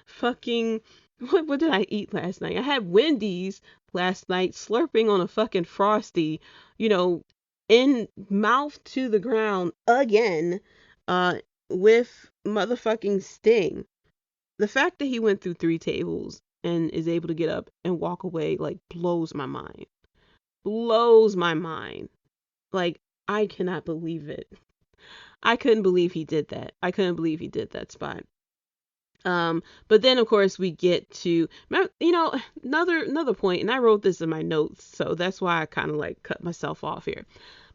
fucking, what did I eat last night? I had Wendy's last night, slurping on a fucking Frosty, in mouth to the ground again, with motherfucking Sting. The fact that he went through 3 tables and is able to get up and walk away, like, blows my mind. Like, I cannot believe it. I couldn't believe he did that. I couldn't believe he did that spot. But then of course we get to, another point, and I wrote this in my notes, so that's why I kind of like cut myself off here.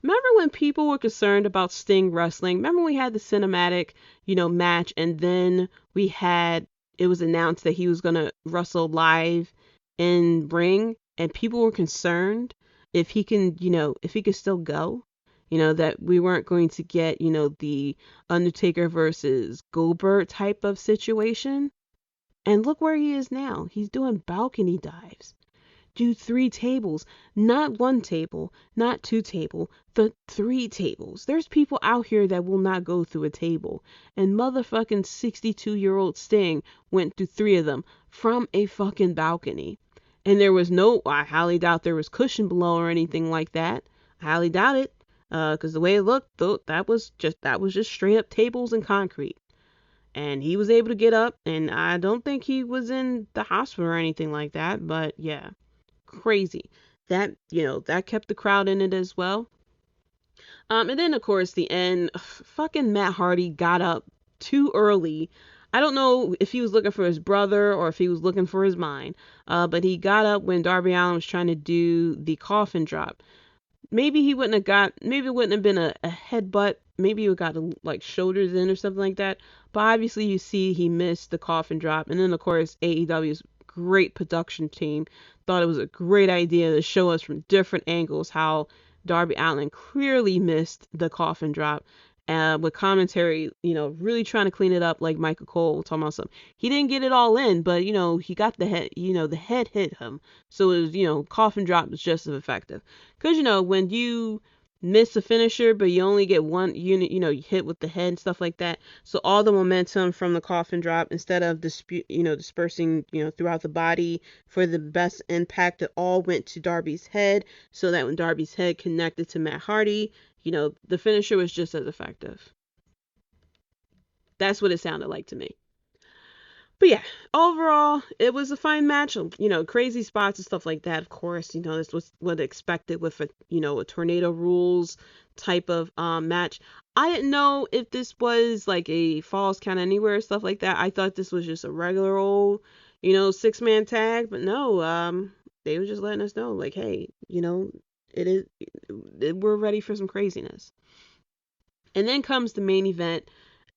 Remember when people were concerned about Sting wrestling? Remember we had the cinematic, match, and then it was announced that he was going to wrestle live in ring, and people were concerned if he could still go, that we weren't going to get, the Undertaker versus Goldberg type of situation. And look where he is now. He's doing balcony dives. Do 3 tables, not 1 table, not 2 table, the 3 tables. There's people out here that will not go through a table. And motherfucking 62-year-old Sting went through 3 of them from a fucking balcony. And I highly doubt there was cushion below or anything like that. I highly doubt it. Because the way it looked, though, that was just straight up tables and concrete. And he was able to get up, and I don't think he was in the hospital or anything like that. But yeah, crazy. That kept the crowd in it as well. And then of course the end, fucking Matt Hardy got up too early. I don't know if he was looking for his brother or if he was looking for his mind. But he got up when Darby Allin was trying to do the coffin drop. Maybe it wouldn't have been a headbutt. Maybe he got like shoulders in or something like that. But obviously you see he missed the coffin drop. And then of course AEW's great production team thought it was a great idea to show us from different angles how Darby Allin clearly missed the coffin drop. With commentary, really trying to clean it up, like Michael Cole talking about something. He didn't get it all in, but he got the head. The head hit him, so it was coffin drop was just as effective. Because when you miss a finisher, but you only get one unit, you hit with the head and stuff like that. So all the momentum from the coffin drop, instead of dispersing, throughout the body for the best impact, it all went to Darby's head. So that when Darby's head connected to Matt Hardy, the finisher was just as effective. That's what it sounded like to me. But yeah, overall, it was a fine match. Crazy spots and stuff like that. Of course, this was what expected with a tornado rules type of match. I didn't know if this was like a Falls Count Anywhere stuff like that. I thought this was just a regular old, 6-man tag. But no, they were just letting us know, like, hey, we're ready for some craziness. And then comes the main event,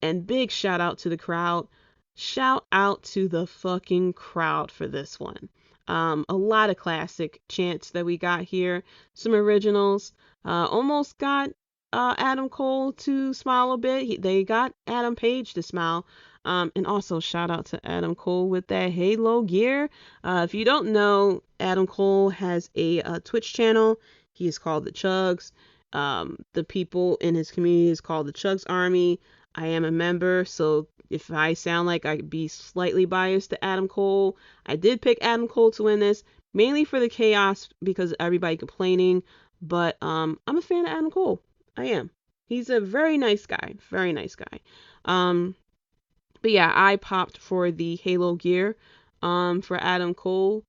and big shout out to the crowd. Shout out to the fucking crowd for this one. A lot of classic chants that we got here. Some originals. Almost got Adam Cole to smile a bit. They got Adam Page to smile. And also shout out to Adam Cole with that Halo gear. If you don't know, Adam Cole has a Twitch channel. He is called the Chugs. The people in his community is called the Chugs Army. I am a member, so if I sound like I could be slightly biased to Adam Cole, I did pick Adam Cole to win this, mainly for the chaos because everybody complaining, but I'm a fan of Adam Cole. I am. He's a very nice guy. Very nice guy. But yeah, I popped for the Halo gear for Adam Cole.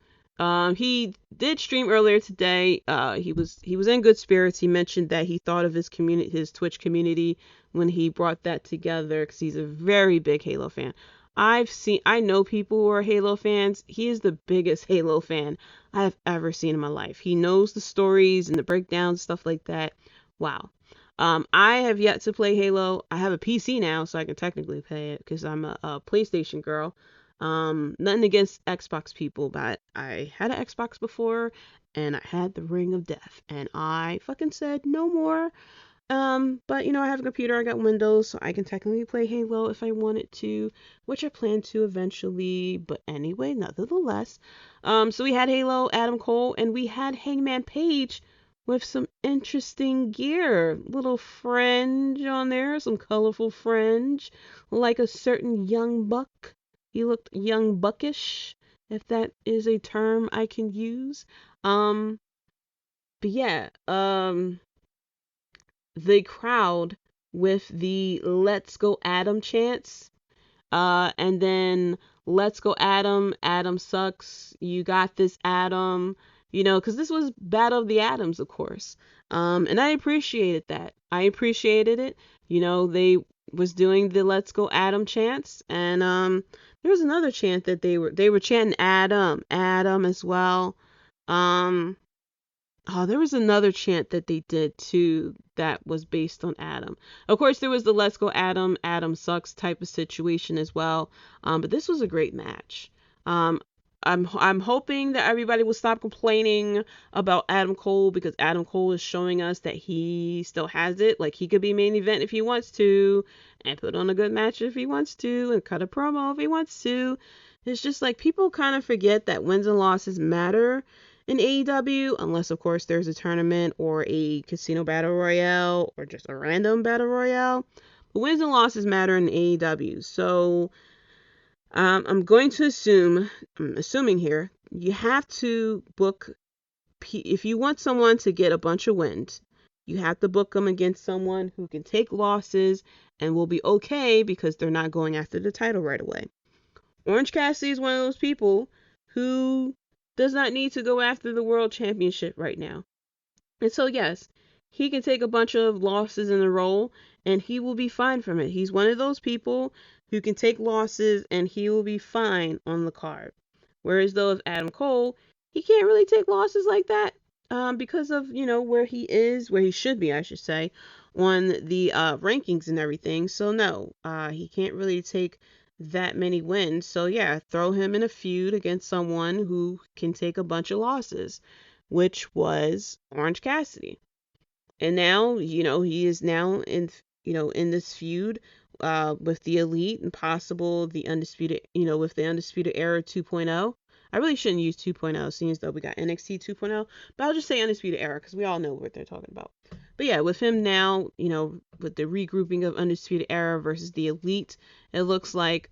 He did stream earlier today. He was in good spirits. He mentioned that he thought of his Twitch community when he brought that together, because he's a very big Halo fan. I know people who are Halo fans. He is the biggest Halo fan I have ever seen in my life. He knows the stories and the breakdowns, stuff like that. Wow. I have yet to play Halo. I have a PC now, so I can technically play it because I'm a PlayStation girl. Nothing against Xbox people, but I had an Xbox before, and I had the Ring of Death, and I fucking said no more. But I have a computer, I got Windows, so I can technically play Halo if I wanted to, which I plan to eventually. But anyway, nevertheless, so we had Halo, Adam Cole, and we had Hangman Page with some interesting gear, little fringe on there, some colorful fringe, like a certain young buck. He looked young buckish, if that is a term I can use. But yeah, the crowd with the "Let's Go Adam" chants, and then "Let's Go Adam, Adam sucks, you got this Adam," because this was Battle of the Atoms, of course. And I appreciated that. I appreciated it. They was doing the "Let's Go Adam" chants, and there was another chant that they were chanting Adam as well. There was another chant that they did too that was based on Adam. Of course, there was the "Let's Go Adam, Adam sucks" type of situation as well. But this was a great match. I'm hoping that everybody will stop complaining about Adam Cole, because Adam Cole is showing us that he still has it. Like, he could be main event if he wants to, and put on a good match if he wants to, and cut a promo if he wants to. It's just like, people kind of forget that wins and losses matter in AEW, unless of course there's a tournament or a casino battle royale or just a random battle royale. But wins and losses matter in AEW. So I'm assuming here you have to book, if you want someone to get a bunch of wins, you have to book them against someone who can take losses and will be okay because they're not going after the title right away. Orange Cassidy is one of those people who does not need to go after the world championship right now. And so, yes, he can take a bunch of losses in a row and he will be fine from it. He's one of those people who can take losses and he will be fine on the card. Whereas though with Adam Cole, he can't really take losses like that because of, where he is, where he should be, I should say, on the rankings and everything. So no, he can't really take that many wins. So yeah, throw him in a feud against someone who can take a bunch of losses, which was Orange Cassidy. And now, he is now in this feud with the Elite and possible the Undisputed, with the Undisputed Era 2.0. I really shouldn't use 2.0, seeing as though we got NXT 2.0, but I'll just say Undisputed Era because we all know what they're talking about. But yeah, with him now, with the regrouping of Undisputed Era versus the Elite, it looks like,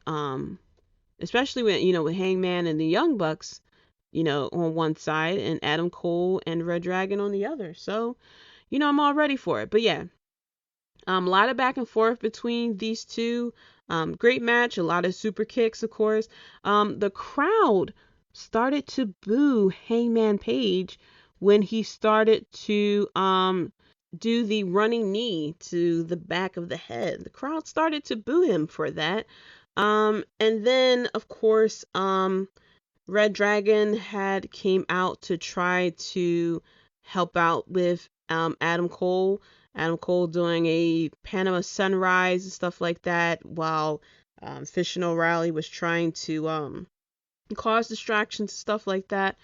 especially when, with Hangman and the Young Bucks, on one side and Adam Cole and Red Dragon on the other. So, I'm all ready for it. But yeah, a lot of back and forth between these two. Great match, a lot of super kicks, of course. The crowd started to boo Hangman Page when he started to do the running knee to the back of the head. The crowd started to boo him for that. And then, of course, Red Dragon came out to try to help out with Adam Cole. Adam Cole doing a Panama Sunrise and stuff like that, while Fish and O'Reilly was trying to cause distractions and stuff like that.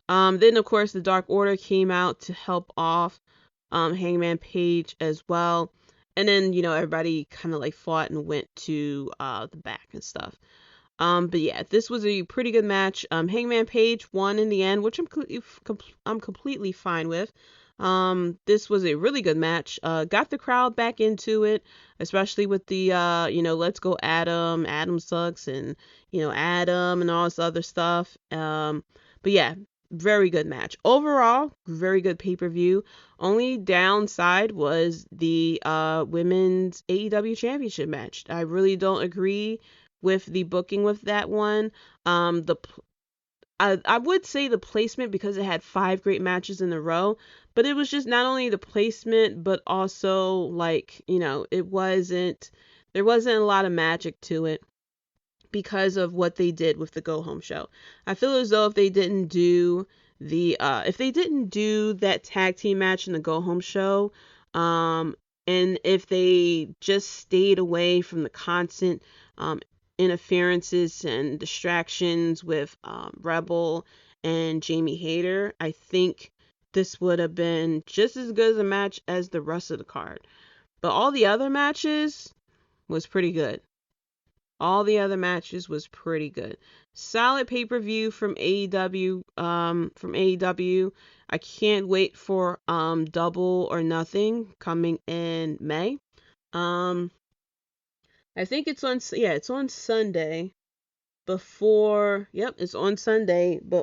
Then, of course, the Dark Order came out to help off Hangman Page as well. And then, everybody kind of like fought and went to the back and stuff. But yeah, this was a pretty good match. Hangman Page won in the end, which I'm completely fine with. This was a really good match. Got the crowd back into it, especially with the, let's go Adam sucks, and, Adam and all this other stuff. But yeah, very good match. Overall, very good pay-per-view. Only downside was the women's AEW championship match. I really don't agree with the booking with that one. I would say the placement, because it had 5 great matches in a row, but it was just not only the placement, but also like, there wasn't a lot of magic to it because of what they did with the go home show. I feel as though if they didn't do that tag team match in the go home show, and if they just stayed away from the constant interferences and distractions with Rebel and Jamie Hayter, I think this would have been just as good as a match as the rest of the card. But all the other matches was pretty good. Solid pay-per-view from AEW. I can't wait for Double or Nothing coming in May. I think it's on Sunday it's on Sunday, but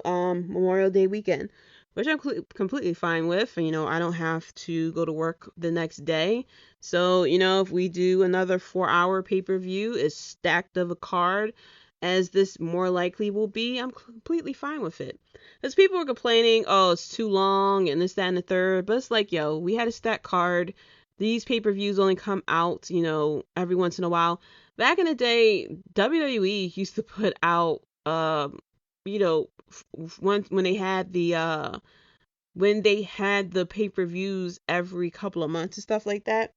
Memorial Day weekend, which I'm completely fine with. And, I don't have to go to work the next day. So, if we do another 4-hour pay-per-view as stacked of a card as this more likely will be, I'm completely fine with it. Because people were complaining, oh, it's too long and this, that, and the third. But it's like, we had a stacked card. These pay-per-views only come out, every once in a while. Back in the day, WWE used to put out, when they had the pay-per-views every couple of months and stuff like that.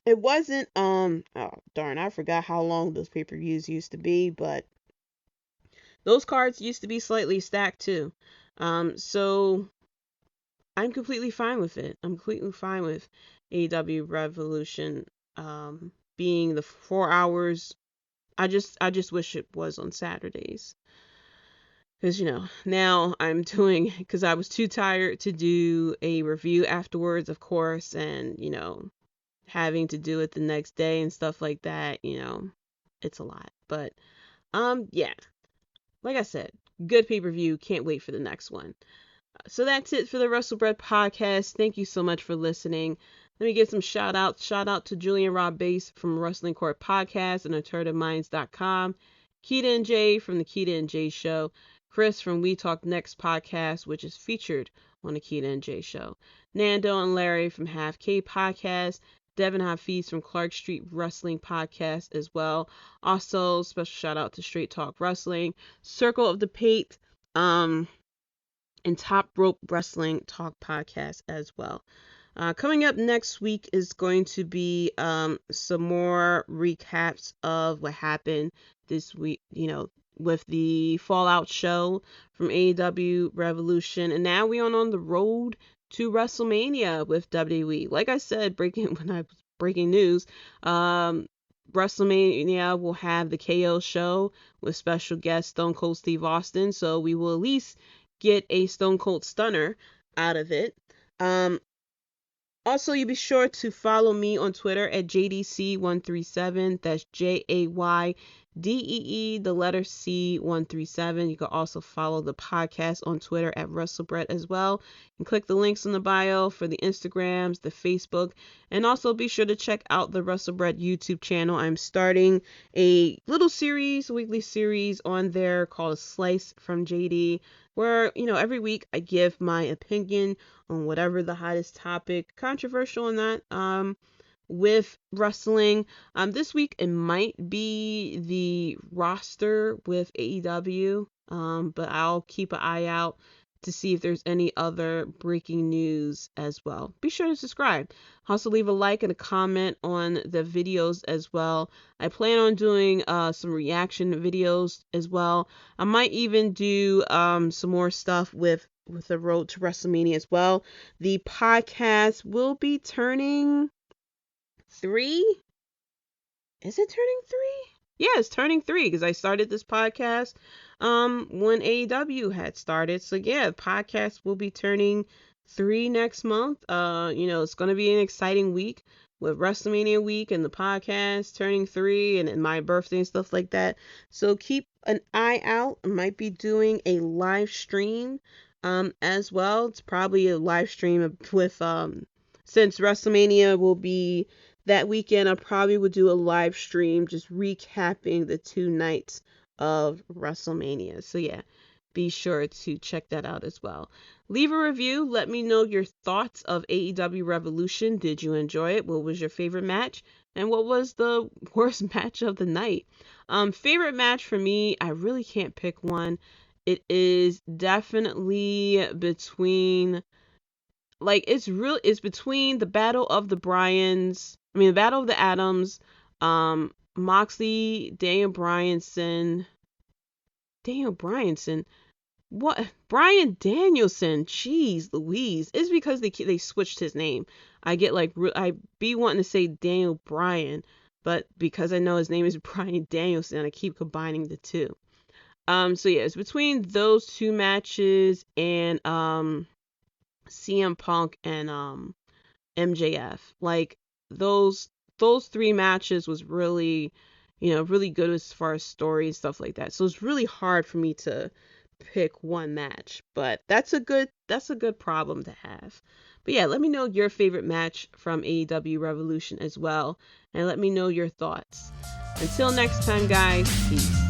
It wasn't, oh darn, I forgot how long those pay-per-views used to be, but those cards used to be slightly stacked too. So I'm completely fine with it. I'm completely fine with AEW Revolution being the 4 hours. I just wish it was on Saturdays. Because, now I'm doing, because I was too tired to do a review afterwards, of course, and, having to do it the next day and stuff like that, it's a lot. But, yeah, like I said, good pay-per-view. Can't wait for the next one. So that's it for the WrestleBread podcast. Thank you so much for listening. Let me give some shout outs. Shout out to Julian Rob Bass from Wrestling Court Podcast and AlternateMinds.com. Keita and Jade from the Keita and Jade Show. Kris from We Talk Next Podcast, which is featured on the Keita and Jade Show. Nando and Larry from Half K Podcast. Devin Hafiz from Clark Street Wrestling Podcast as well. Also, special shout out to Straight Talk Wrestling, Circle of the Pate, and Top Rope Wrestling Talk Podcast as well. Coming up next week is going to be some more recaps of what happened this week, with the Fallout show from AEW Revolution. And now we're on the road to WrestleMania with WWE. Like I said, breaking news, WrestleMania will have the KO show with special guest Stone Cold Steve Austin. So we will at least get a Stone Cold Stunner out of it. Also, you be sure to follow me on Twitter at JDC137. That's JAYDEE, the letter C137. You can also follow the podcast on Twitter at WrestleBread as well. And click the links in the bio for the Instagrams, the Facebook, and also be sure to check out the WrestleBread YouTube channel. I'm starting a little series, weekly series on there called A Slice from Jaydee, where, every week I give my opinion on whatever the hottest topic, controversial or not, with wrestling. This week it might be the roster with AEW, but I'll keep an eye out to see if there's any other breaking news as well. Be sure to subscribe. Also leave a like and a comment on the videos as well. I plan on doing some reaction videos as well. I might even do some more stuff with the road to WrestleMania as well. The podcast will be turning 3. Is it turning 3? Yeah, it's turning 3 because I started this podcast when AEW had started. So yeah, the podcast will be turning 3 next month. It's going to be an exciting week with WrestleMania week and the podcast turning 3 and my birthday and stuff like that. So keep an eye out. I might be doing a live stream as well. It's probably a live stream with since WrestleMania will be that weekend, I probably would do a live stream just recapping the 2 nights of WrestleMania. So yeah, be sure to check that out as well. Leave a review. Let me know your thoughts of AEW Revolution. Did you enjoy it? What was your favorite match? And what was the worst match of the night? Favorite match for me, I really can't pick one. It is definitely between, it's between the Battle of the the Battle of the Atoms, Moxley, Daniel Bryanson, Bryan Danielson, jeez Louise. It's because they switched his name. I get I be wanting to say Daniel Bryan, but because I know his name is Bryan Danielson, I keep combining the two. So yeah, it's between those 2 matches and CM Punk and MJF. Those 3 matches was really, really good as far as story and stuff like that. So it's really hard for me to pick one match, but that's a good problem to have. But yeah, let me know your favorite match from AEW Revolution as well, and let me know your thoughts. Until next time, guys, peace.